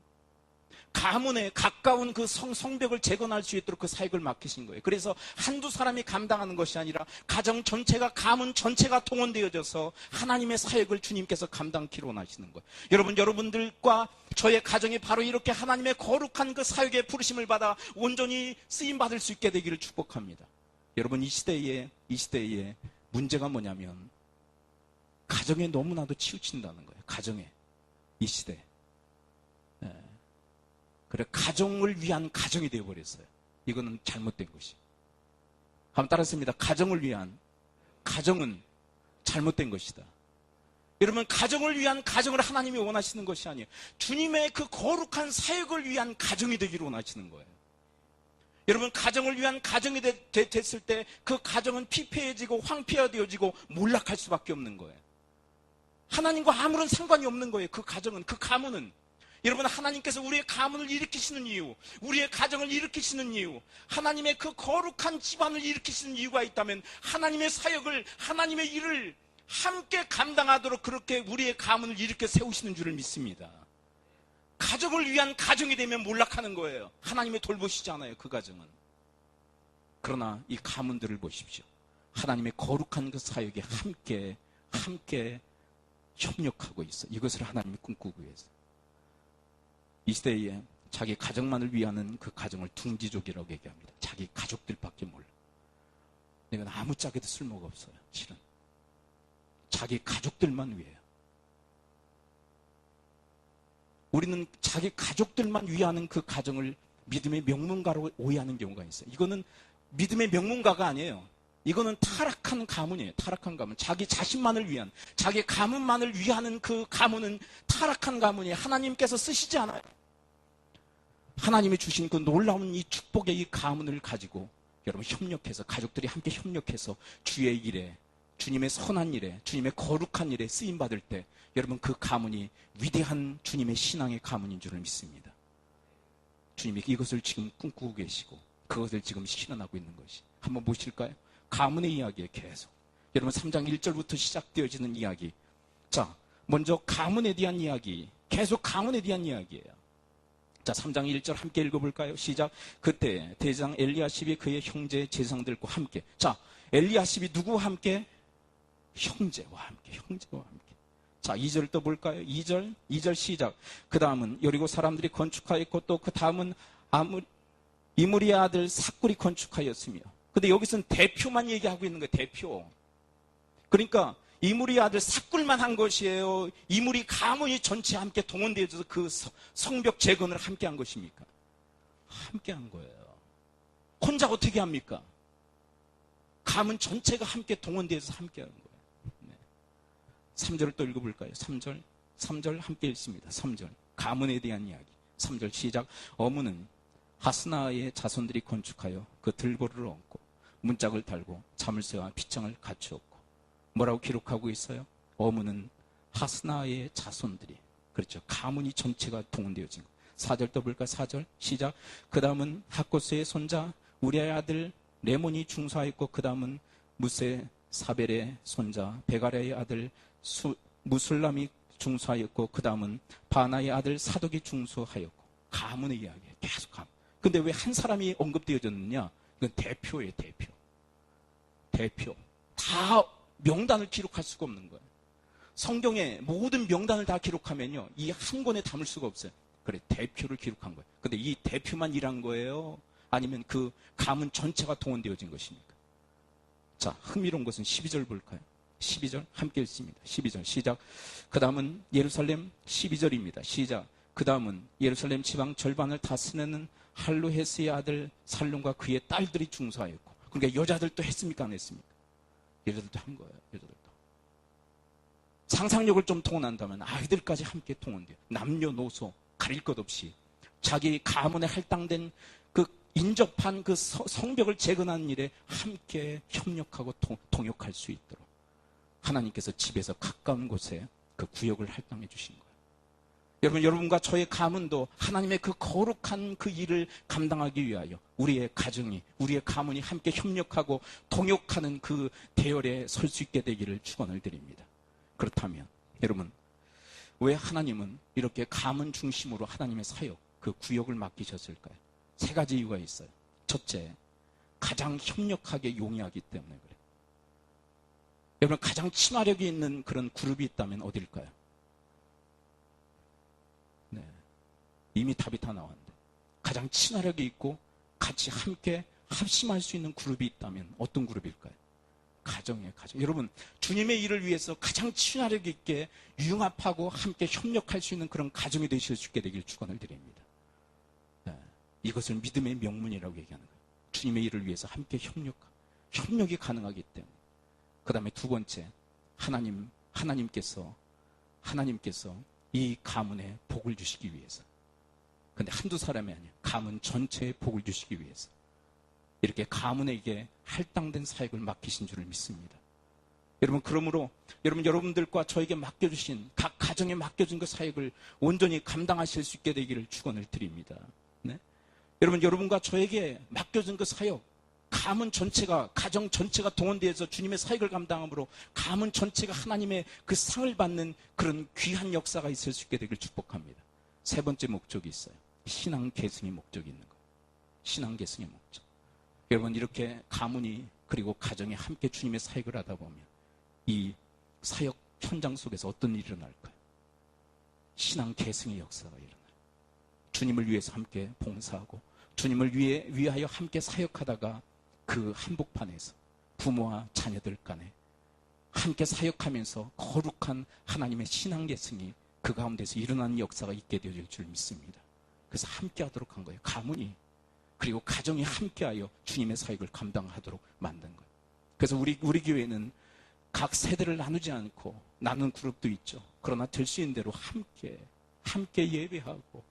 가문에 가까운 그 성벽을 재건할 수 있도록 그 사역을 맡기신 거예요. 그래서 한두 사람이 감당하는 것이 아니라 가정 전체가, 가문 전체가 동원되어져서 하나님의 사역을 주님께서 감당키로 원하시는 거예요. 여러분들과 저의 가정이 바로 이렇게 하나님의 거룩한 그 사역의 부르심을 받아 온전히 쓰임받을 수 있게 되기를 축복합니다. 여러분, 이 시대에 문제가 뭐냐면 가정에 너무나도 치우친다는 거예요. 가정에. 이 시대. 그래, 가정을 위한 가정이 되어버렸어요. 이거는 잘못된 것이. 한번 따라했습니다. 가정을 위한 가정은 잘못된 것이다. 여러분, 가정을 위한 가정을 하나님이 원하시는 것이 아니에요. 주님의 그 거룩한 사역을 위한 가정이 되기를 원하시는 거예요. 여러분, 가정을 위한 가정이 됐을 때 그 가정은 피폐해지고 황폐화되어지고 몰락할 수밖에 없는 거예요. 하나님과 아무런 상관이 없는 거예요. 그 가정은, 그 가문은. 여러분, 하나님께서 우리의 가문을 일으키시는 이유, 우리의 가정을 일으키시는 이유, 하나님의 그 거룩한 집안을 일으키시는 이유가 있다면 하나님의 사역을, 하나님의 일을 함께 감당하도록 그렇게 우리의 가문을 일으켜 세우시는 줄을 믿습니다. 가정을 위한 가정이 되면 몰락하는 거예요. 하나님이 돌보시지 않아요, 그 가정은. 그러나 이 가문들을 보십시오. 하나님의 거룩한 그 사역에 함께 협력하고 있어. 이것을 하나님이 꿈꾸고 계세요. 이 시대에 자기 가정만을 위하는 그 가정을 둥지족이라고 얘기합니다. 자기 가족들밖에 몰라. 이건 아무짝에도 쓸모가 없어요, 실은. 자기 가족들만 위해요. 우리는 자기 가족들만 위하는 그 가정을 믿음의 명문가로 오해하는 경우가 있어요. 이거는 믿음의 명문가가 아니에요. 이거는 타락한 가문이에요. 타락한 가문. 자기 자신만을 위한, 자기 가문만을 위하는 그 가문은 타락한 가문이에요. 하나님께서 쓰시지 않아요. 하나님이 주신 그 놀라운 이 축복의 이 가문을 가지고 여러분 협력해서, 가족들이 함께 협력해서 주의 일에, 주님의 선한 일에, 주님의 거룩한 일에 쓰임받을 때 여러분 그 가문이 위대한 주님의 신앙의 가문인 줄을 믿습니다. 주님이 이것을 지금 꿈꾸고 계시고 그것을 지금 실현하고 있는 것이. 한번 보실까요? 가문의 이야기에 계속. 여러분 3장 1절부터 시작되어지는 이야기. 자, 먼저 가문에 대한 이야기. 계속 가문에 대한 이야기예요. 자, 3장 1절 함께 읽어볼까요? 시작. 그때 대장 엘리야십이 그의 형제 제사장들과 함께. 자, 엘리야십이 누구와 함께? 형제와 함께. 자, 2절 또 볼까요? 2절 시작. 그 다음은 여리고 사람들이 건축하였고 또 그 다음은 이므리의 아들 삭굴이 건축하였으며. 근데 여기서는 대표만 얘기하고 있는 거예요. 대표. 그러니까 이므리의 아들 삭굴만 한 것이에요. 이므리 가문이 전체 함께 동원되어서 그 성벽 재건을 함께 한 것입니까? 함께 한 거예요. 혼자 어떻게 합니까? 가문 전체가 함께 동원되어서 함께 하는 거예요. 3절을 또 읽어볼까요? 3절 함께 읽습니다. 3절 가문에 대한 이야기. 3절 시작. 어문은 하스나의 자손들이 건축하여 그 들보를 얹고 문짝을 달고 자물쇠와 빗장을 갖추었고. 뭐라고 기록하고 있어요? 어문은 하스나의 자손들이. 그렇죠. 가문이 전체가 동원되어진 거. 4절 또 볼까요? 4절 시작. 그 다음은 학고스의 손자 우리아의 아들 레몬이 중수하였고 그 다음은 무세 사벨의 손자 베가랴의 아들 무술람이 중수하였고 그 다음은 바나의 아들 사독이 중수하였고. 가문의 이야기예요. 계속 가문. 근데 왜 한 사람이 언급되어졌느냐? 이건 대표예요. 대표. 다 명단을 기록할 수가 없는 거예요. 성경에 모든 명단을 다 기록하면요, 이 한 권에 담을 수가 없어요. 그래, 대표를 기록한 거예요. 근데 이 대표만 일한 거예요? 아니면 그 가문 전체가 동원되어진 것입니까? 자, 흥미로운 것은 12절 볼까요? 12절 함께 읽습니다. 12절 시작. 그 다음은 예루살렘 12절입니다. 시작. 그 다음은 예루살렘 지방 절반을 다스리는 할루헤스의 아들 살룸과 그의 딸들이 중수하였고. 그러니까 여자들도 했습니까? 안 했습니까? 여자들도 한 거예요. 여자들도. 상상력을 좀 동원한다면 아이들까지 함께 동원돼요. 남녀노소 가릴 것 없이 자기 가문에 할당된 그 인접한 그 성벽을 재건하는 일에 함께 협력하고 동역할 수 있도록 하나님께서 집에서 가까운 곳에 그 구역을 할당해 주신 거예요. 여러분과 저의 가문도 하나님의 그 거룩한 그 일을 감당하기 위하여 우리의 가정이, 우리의 가문이 함께 협력하고 동역하는 그 대열에 설 수 있게 되기를 축원을 드립니다. 그렇다면 여러분, 왜 하나님은 이렇게 가문 중심으로 하나님의 사역, 그 구역을 맡기셨을까요? 3가지 이유가 있어요. 첫째, 가장 협력하게 용이하기 때문에 그래요. 여러분, 가장 친화력이 있는 그런 그룹이 있다면 어딜까요? 네, 이미 답이 다 나왔는데 가장 친화력이 있고 같이 함께 합심할 수 있는 그룹이 있다면 어떤 그룹일까요? 가정이에요. 가정. 여러분, 주님의 일을 위해서 가장 친화력 있게 융합하고 함께 협력할 수 있는 그런 가정이 되실 수 있게 되길 축원을 드립니다. 네, 이것을 믿음의 명문이라고 얘기하는 거예요. 주님의 일을 위해서 함께 협력이 가능하기 때문에. 그 다음에 두 번째, 하나님께서 이 가문에 복을 주시기 위해서. 근데 한두 사람이 아니에요. 가문 전체에 복을 주시기 위해서. 이렇게 가문에게 할당된 사역을 맡기신 줄을 믿습니다. 여러분, 그러므로 여러분들과 저에게 맡겨주신, 각 가정에 맡겨준 그 사역을 온전히 감당하실 수 있게 되기를 축원을 드립니다. 네? 여러분과 저에게 맡겨준 그 사역, 가문 전체가, 가정 전체가 동원되어서 주님의 사역을 감당함으로 가문 전체가 하나님의 그 상을 받는 그런 귀한 역사가 있을 수 있게 되기를 축복합니다. 세 번째 목적이 있어요. 신앙 계승의 목적이 있는 거예요. 신앙 계승의 목적. 여러분, 이렇게 가문이 그리고 가정이 함께 주님의 사역을 하다 보면 이 사역 현장 속에서 어떤 일이 일어날까요? 신앙 계승의 역사가 일어나요. 주님을 위해서 함께 봉사하고 주님을 위하여 함께 사역하다가 그 한복판에서 부모와 자녀들 간에 함께 사역하면서 거룩한 하나님의 신앙 계승이 그 가운데서 일어나는 역사가 있게 되어질 줄 믿습니다. 그래서 함께 하도록 한 거예요. 가문이 그리고 가정이 함께하여 주님의 사역을 감당하도록 만든 거예요. 그래서 우리 교회는 각 세대를 나누지 않고 나눈 그룹도 있죠. 그러나 될 수 있는 대로 함께 예배하고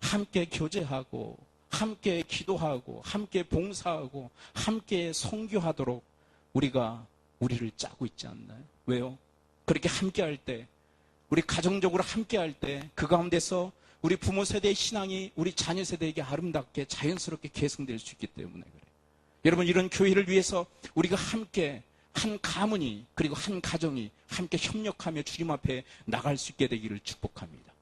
함께 교제하고 함께 기도하고 함께 봉사하고 함께 선교하도록 우리를 짜고 있지 않나요? 왜요? 그렇게 함께 할 때, 우리 가정적으로 함께 할 때 그 가운데서 우리 부모 세대의 신앙이 우리 자녀 세대에게 아름답게 자연스럽게 계승될 수 있기 때문에 그래요. 여러분, 이런 교회를 위해서 우리가 함께 한 가문이 그리고 한 가정이 함께 협력하며 주님 앞에 나갈 수 있게 되기를 축복합니다.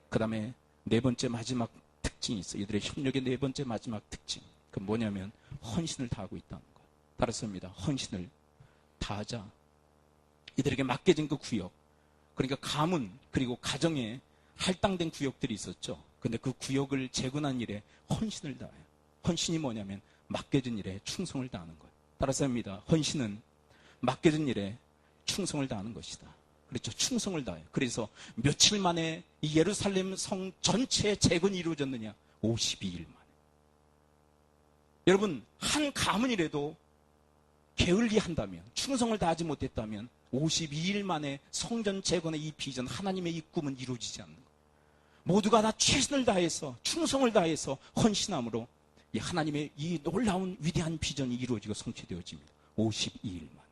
그 다음에 네 번째 마지막 특징이 있어요. 이들의 협력의 네 번째 마지막 특징. 그건 뭐냐면 헌신을 다하고 있다는 거예요. 따라서입니다. 헌신을 다하자. 이들에게 맡겨진 그 구역, 그러니까 가문 그리고 가정에 할당된 구역들이 있었죠. 근데 그 구역을 재건한 일에 헌신을 다해요. 헌신이 뭐냐면 맡겨진 일에 충성을 다하는 거예요. 따라서입니다. 헌신은 맡겨진 일에 충성을 다하는 것이다. 그렇죠. 충성을 다해요. 그래서 며칠 만에 이 예루살렘 성 전체의 재건이 이루어졌느냐? 52일 만에. 여러분, 한 가문이라도 게을리한다면, 충성을 다하지 못했다면 52일 만에 성전 재건의 이 비전, 하나님의 이 꿈은 이루어지지 않는 거예요. 모두가 다 최선을 다해서, 충성을 다해서 헌신함으로 이 하나님의 이 놀라운 위대한 비전이 이루어지고 성취되어집니다. 52일 만에.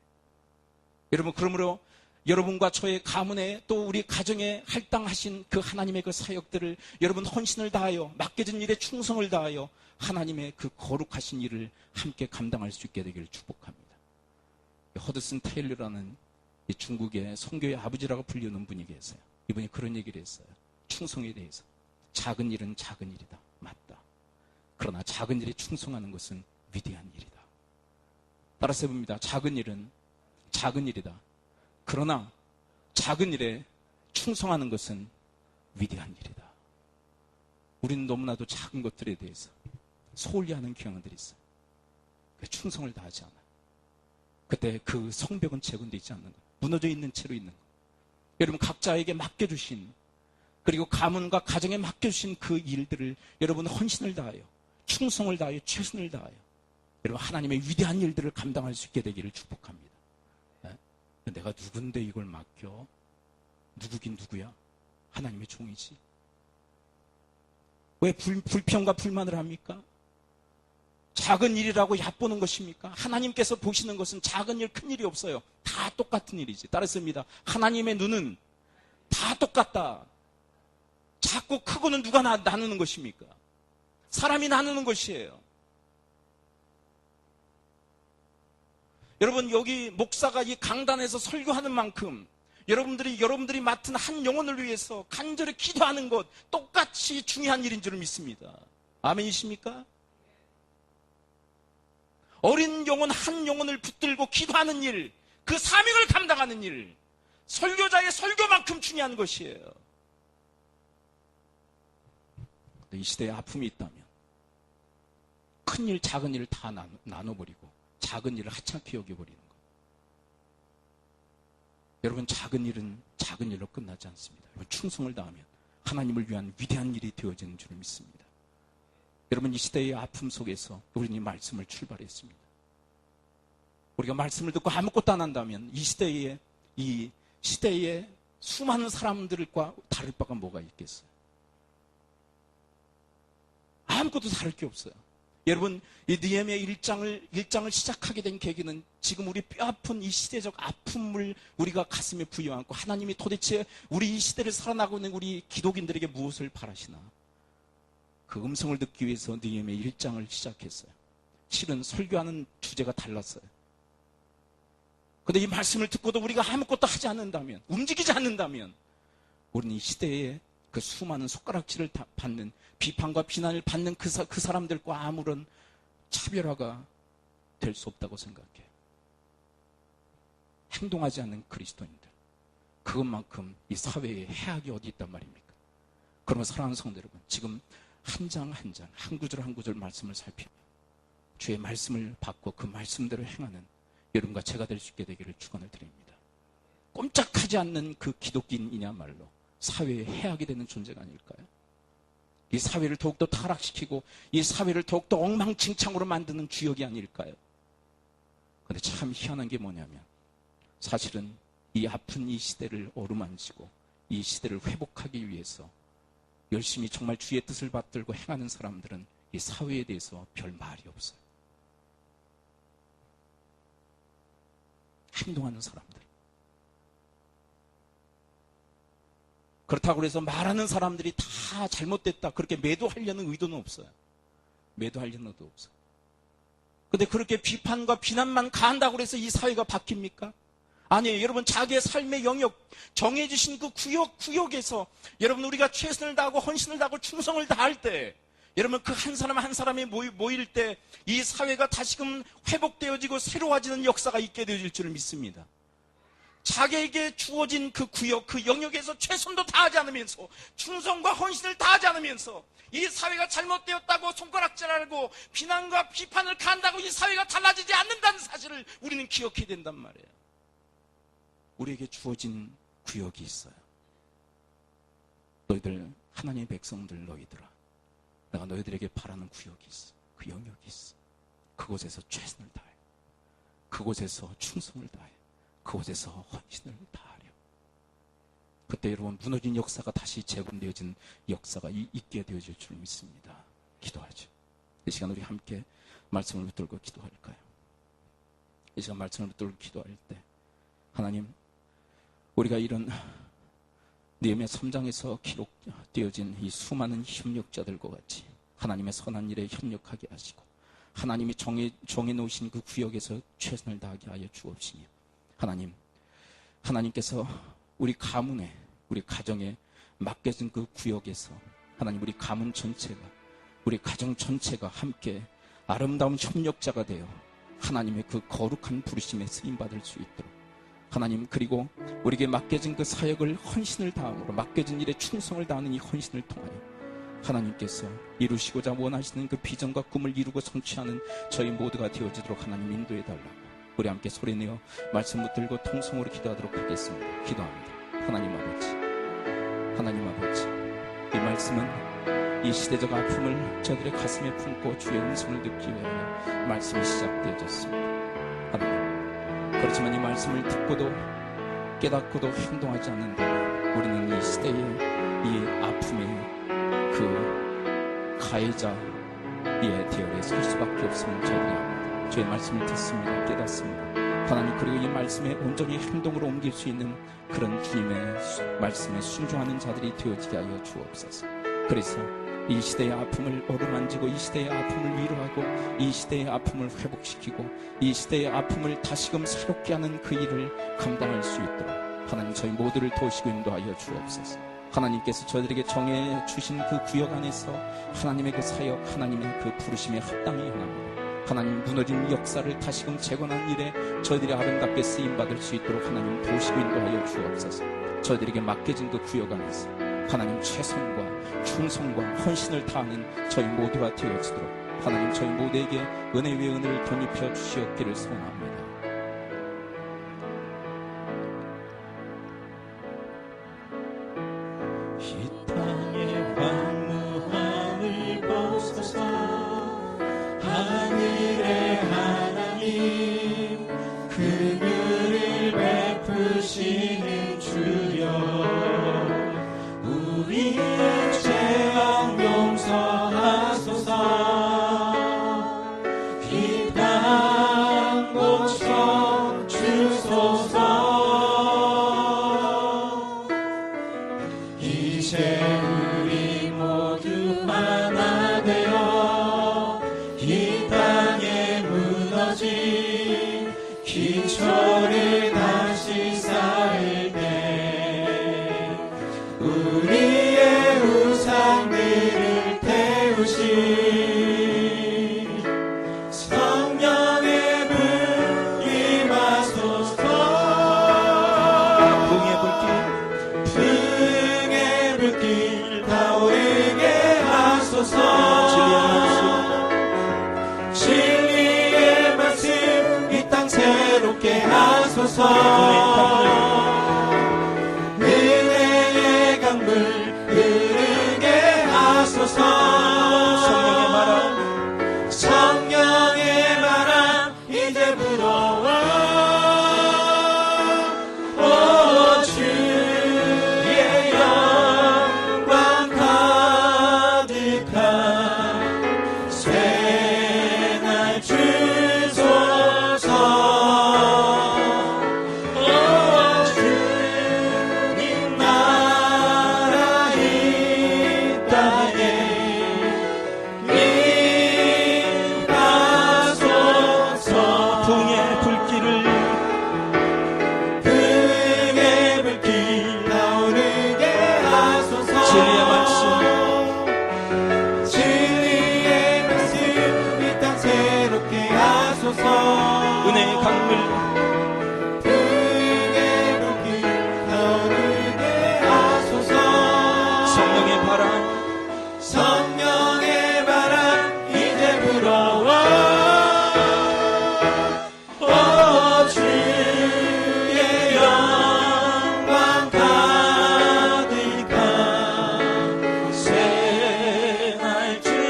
여러분, 그러므로 여러분과 저의 가문에 또 우리 가정에 할당하신 그 하나님의 그 사역들을 여러분 헌신을 다하여 맡겨진 일에 충성을 다하여 하나님의 그 거룩하신 일을 함께 감당할 수 있게 되기를 축복합니다. 허드슨 테일러라는 이 중국의 선교의 아버지라고 불리는 분이 계세요. 이분이 그런 얘기를 했어요. 충성에 대해서. 작은 일은 작은 일이다. 맞다. 그러나 작은 일에 충성하는 것은 위대한 일이다. 따라서 해봅니다. 작은 일은 작은 일이다. 그러나 작은 일에 충성하는 것은 위대한 일이다. 우리는 너무나도 작은 것들에 대해서 소홀히 하는 경향들이 있어요. 충성을 다하지 않아요. 그때 그 성벽은 재건되지 않는 거예요. 무너져 있는 채로 있는 거예요. 여러분, 각자에게 맡겨주신, 그리고 가문과 가정에 맡겨주신 그 일들을 여러분 헌신을 다하여, 충성을 다하여, 최선을 다하여 여러분 하나님의 위대한 일들을 감당할 수 있게 되기를 축복합니다. 네? 내가 누군데 이걸 맡겨? 누구긴 누구야? 하나님의 종이지. 왜 불평과 불만을 합니까? 작은 일이라고 얕보는 것입니까? 하나님께서 보시는 것은 작은 일, 큰 일이 없어요. 다 똑같은 일이지. 따라서입니다. 하나님의 눈은 다 똑같다. 작고 크고는 누가 나누는 것입니까? 사람이 나누는 것이에요. 여러분, 여기 목사가 이 강단에서 설교하는 만큼 여러분들이 맡은 한 영혼을 위해서 간절히 기도하는 것 똑같이 중요한 일인 줄 믿습니다. 아멘이십니까? 어린 영혼 한 영혼을 붙들고 기도하는 일, 그 사명을 감당하는 일, 설교자의 설교만큼 중요한 것이에요. 이 시대에 아픔이 있다면 큰 일, 작은 일을 다 나눠버리고 작은 일을 하찮게 여겨버리는 거예요. 여러분, 작은 일은 작은 일로 끝나지 않습니다. 여러분, 충성을 다하면 하나님을 위한 위대한 일이 되어지는 줄 믿습니다. 여러분, 이 시대의 아픔 속에서 우리는 이 말씀을 출발했습니다. 우리가 말씀을 듣고 아무것도 안 한다면 이 시대의 수많은 사람들과 다를 바가 뭐가 있겠어요? 아무것도 다를 게 없어요. 여러분, 이 느헤미야 1장을 시작하게 된 계기는 지금 우리 뼈아픈 이 시대적 아픔을 우리가 가슴에 부여안고 하나님이 도대체 우리 이 시대를 살아나고 있는 우리 기독인들에게 무엇을 바라시나, 그 음성을 듣기 위해서 느헤미야 1장을 시작했어요. 실은 설교하는 주제가 달랐어요. 근데 이 말씀을 듣고도 우리가 아무것도 하지 않는다면, 움직이지 않는다면, 우리는 이 시대에 그 수많은 손가락질을 받는, 비판과 비난을 받는 그 사람들과 아무런 차별화가 될 수 없다고 생각해요. 행동하지 않는 그리스도인들, 그것만큼 이 사회에 해악이 어디 있단 말입니까? 그러면 사랑하는 성도 여러분, 지금 한 장 한 장, 한 구절 한 구절 말씀을 살피며 주의 말씀을 받고 그 말씀대로 행하는 여러분과 제가 될 수 있게 되기를 축원을 드립니다. 꼼짝하지 않는 그 기독인이냐말로 사회에 해악이 되는 존재가 아닐까요? 이 사회를 더욱더 타락시키고 이 사회를 더욱더 엉망진창으로 만드는 주역이 아닐까요? 그런데 참 희한한 게 뭐냐면, 사실은 이 아픈 이 시대를 어루만지고 이 시대를 회복하기 위해서 열심히 정말 주의 뜻을 받들고 행하는 사람들은 이 사회에 대해서 별 말이 없어요. 행동하는 사람들. 그렇다고 해서 말하는 사람들이 다 잘못됐다, 그렇게 매도하려는 의도는 없어요. 매도하려는 의도 없어요. 근데 그렇게 비판과 비난만 가한다고 해서 이 사회가 바뀝니까? 아니에요. 여러분, 자기의 삶의 영역, 정해주신 그 구역에서 여러분, 우리가 최선을 다하고 헌신을 다하고 충성을 다할 때, 여러분, 그 한 사람 한 사람이 모일 때 이 사회가 다시금 회복되어지고 새로워지는 역사가 있게 되어질 줄을 믿습니다. 자기에게 주어진 그 구역, 그 영역에서 최선도 다하지 않으면서, 충성과 헌신을 다하지 않으면서 이 사회가 잘못되었다고 손가락질하고 비난과 비판을 간다고 이 사회가 달라지지 않는다는 사실을 우리는 기억해야 된단 말이에요. 우리에게 주어진 구역이 있어요. 너희들, 하나님의 백성들 너희들아, 내가 너희들에게 바라는 구역이 있어. 그 영역이 있어. 그곳에서 최선을 다해. 그곳에서 충성을 다해. 그곳에서 헌신을 다하려. 그때 여러분, 무너진 역사가 다시 재건되어진 역사가 있게 되어질 줄 믿습니다. 기도하죠. 이 시간 우리 함께 말씀을 붙들고 기도할까요? 이 시간 말씀을 붙들고 기도할 때, 하나님, 우리가 이런 느헤미야 3장에서 기록되어진 이 수많은 협력자들과 같이 하나님의 선한 일에 협력하게 하시고 하나님이 정해 놓으신 그 구역에서 최선을 다하게 하여 주옵시며, 하나님께서 우리 가문에, 우리 가정에 맡겨진 그 구역에서 하나님, 우리 가문 전체가, 우리 가정 전체가 함께 아름다운 협력자가 되어 하나님의 그 거룩한 부르심에 쓰임받을 수 있도록 하나님, 그리고 우리에게 맡겨진 그 사역을 헌신을 다함으로, 맡겨진 일에 충성을 다하는 이 헌신을 통하여 하나님께서 이루시고자 원하시는 그 비전과 꿈을 이루고 성취하는 저희 모두가 되어지도록 하나님 인도해 달라고 우리 함께 소리내어 말씀 붙들고 통성으로 기도하도록 하겠습니다. 기도합니다. 하나님 아버지, 이 말씀은 이 시대적 아픔을 저들의 가슴에 품고 주의 음성을 듣기 위하여 말씀이 시작되어졌습니다. 하나님, 그렇지만 이 말씀을 듣고도 깨닫고도 행동하지 않는다면 우리는 이 시대의 이 아픔의 그 가해자의 대열에 설 수밖에 없음을 저희들이 압니다. 주의 말씀을 듣습니다. 깨닫습니다. 하나님, 그리고 이 말씀에 온전히 행동으로 옮길 수 있는 그런 주님의 말씀에 순종하는 자들이 되어지게 하여 주옵소서. 그래서 이 시대의 아픔을 어루만지고 이 시대의 아픔을 위로하고 이 시대의 아픔을 회복시키고 이 시대의 아픔을 다시금 새롭게 하는 그 일을 감당할 수 있도록 하나님, 저희 모두를 도우시고 인도하여 주옵소서. 하나님께서 저희들에게 정해 주신 그 구역 안에서 하나님의 그 사역, 하나님의 그 부르심에 합당히 행합니다. 하나님, 무너진 역사를 다시금 재건한 일에 저희들이 아름답게 쓰임받을 수 있도록 하나님 도우시고 인도하여 주옵소서. 저희들에게 맡겨진 그 구역 안에서 하나님 최선과 충성과 헌신을 다하는 저희 모두가 되어지도록 하나님, 저희 모두에게 은혜 위에 은혜를 덧입혀 주시옵기를 소원합니다. 이 땅의 황무함을 벗어서 등의 불길 타오르게 하소서. 진리의 말씀 이 땅 새롭게 하소서. 은혜의 강물 흐르게 하소서. 성령의 바람 이제 불어와. 오 주의 영광 가득한 새날 주소서. 오 주님 나라 이 땅에 은혜의 강물 등의 불길 타오르게 하소서. 성령의 바람 이제 불어와. 오 주의 영광 가득한 새날 주소서.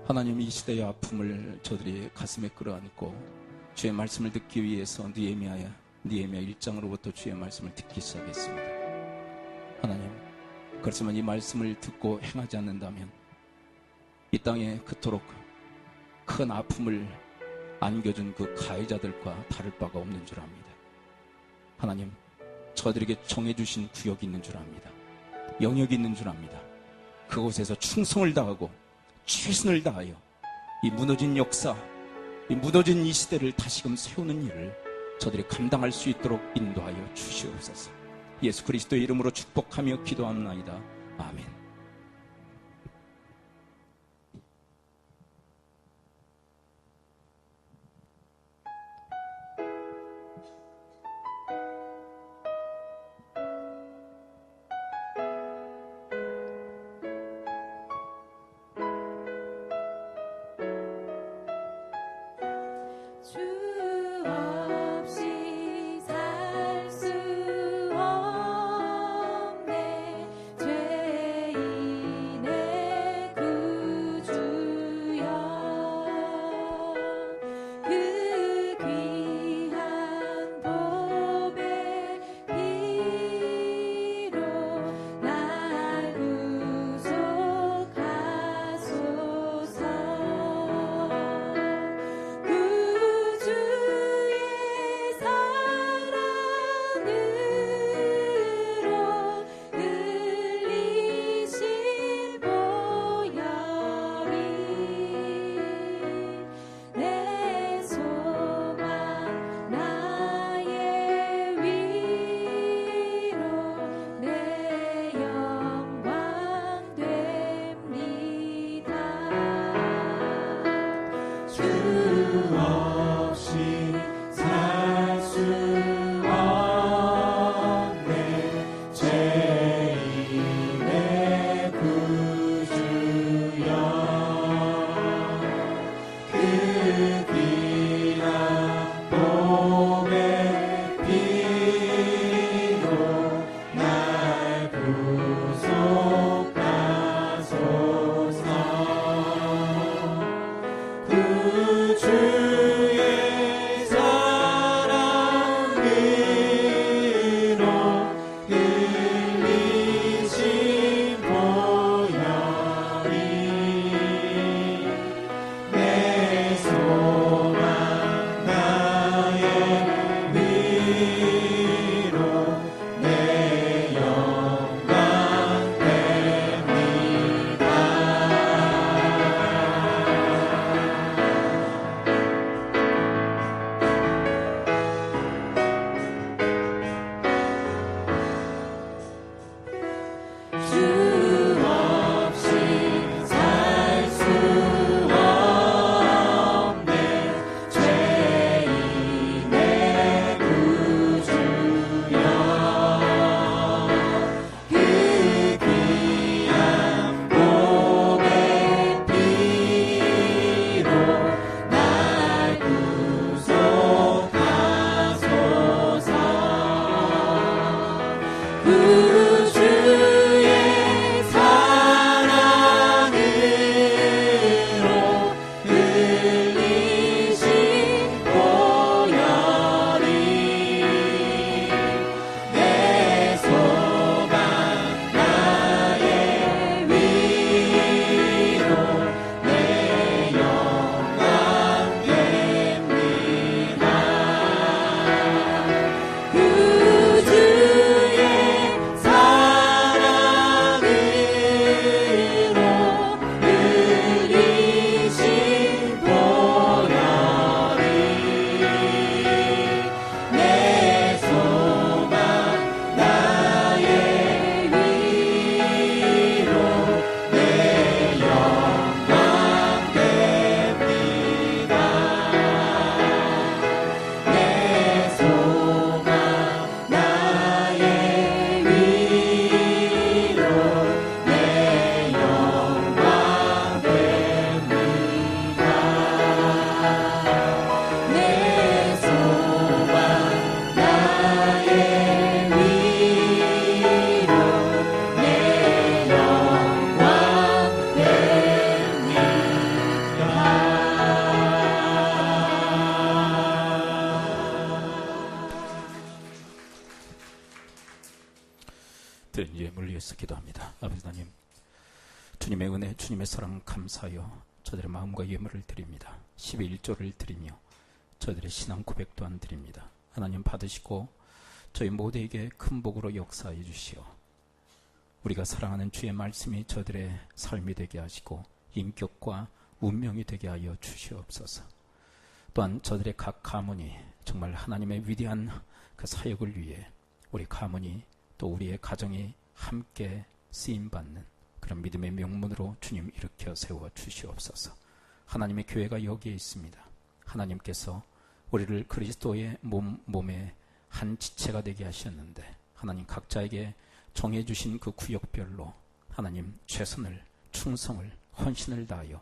하나님, 이 시대의 아픔을 저들이 가슴에 끌어안고 주의 말씀을 듣기 위해서 느헤미야 1장으로부터 주의 말씀을 듣기 시작했습니다. 하나님, 그렇지만 이 말씀을 듣고 행하지 않는다면 이 땅에 그토록 큰 아픔을 안겨준 그 가해자들과 다를 바가 없는 줄 압니다. 하나님, 저들에게 정해주신 구역이 있는 줄 압니다. 영역이 있는 줄 압니다. 그곳에서 충성을 다하고 최선을 다하여 이 무너진 역사, 이 무너진 이 시대를 다시금 세우는 일을 저들이 감당할 수 있도록 인도하여 주시옵소서. 예수 그리스도의 이름으로 축복하며 기도합나이다. 아멘. 주 없이 살 수 없네. 죄인의 구주여, 그 귀한 보배 피로 날 구속하소서. 구주의 드린 예물을 위해서 기도합니다. 아버지 하나님, 주님의 은혜, 주님의 사랑 감사하여 저들의 마음과 예물을 드립니다. 11조를 드리며 저희들의 신앙 고백 또한 드립니다. 하나님 받으시고 저희 모두에게 큰 복으로 역사해 주시오. 우리가 사랑하는 주의 말씀이 저들의 삶이 되게 하시고 인격과 운명이 되게 하여 주시옵소서. 또한 저들의 각 가문이 정말 하나님의 위대한 그 사역을 위해 우리 가문이 또 우리의 가정이 함께 쓰임받는 그런 믿음의 명문으로 주님 일으켜 세워 주시옵소서. 하나님의 교회가 여기에 있습니다. 하나님께서 우리를 그리스도의 몸의 한 지체가 되게 하셨는데 하나님 각자에게 정해주신 그 구역별로 하나님 최선을 충성을 헌신을 다하여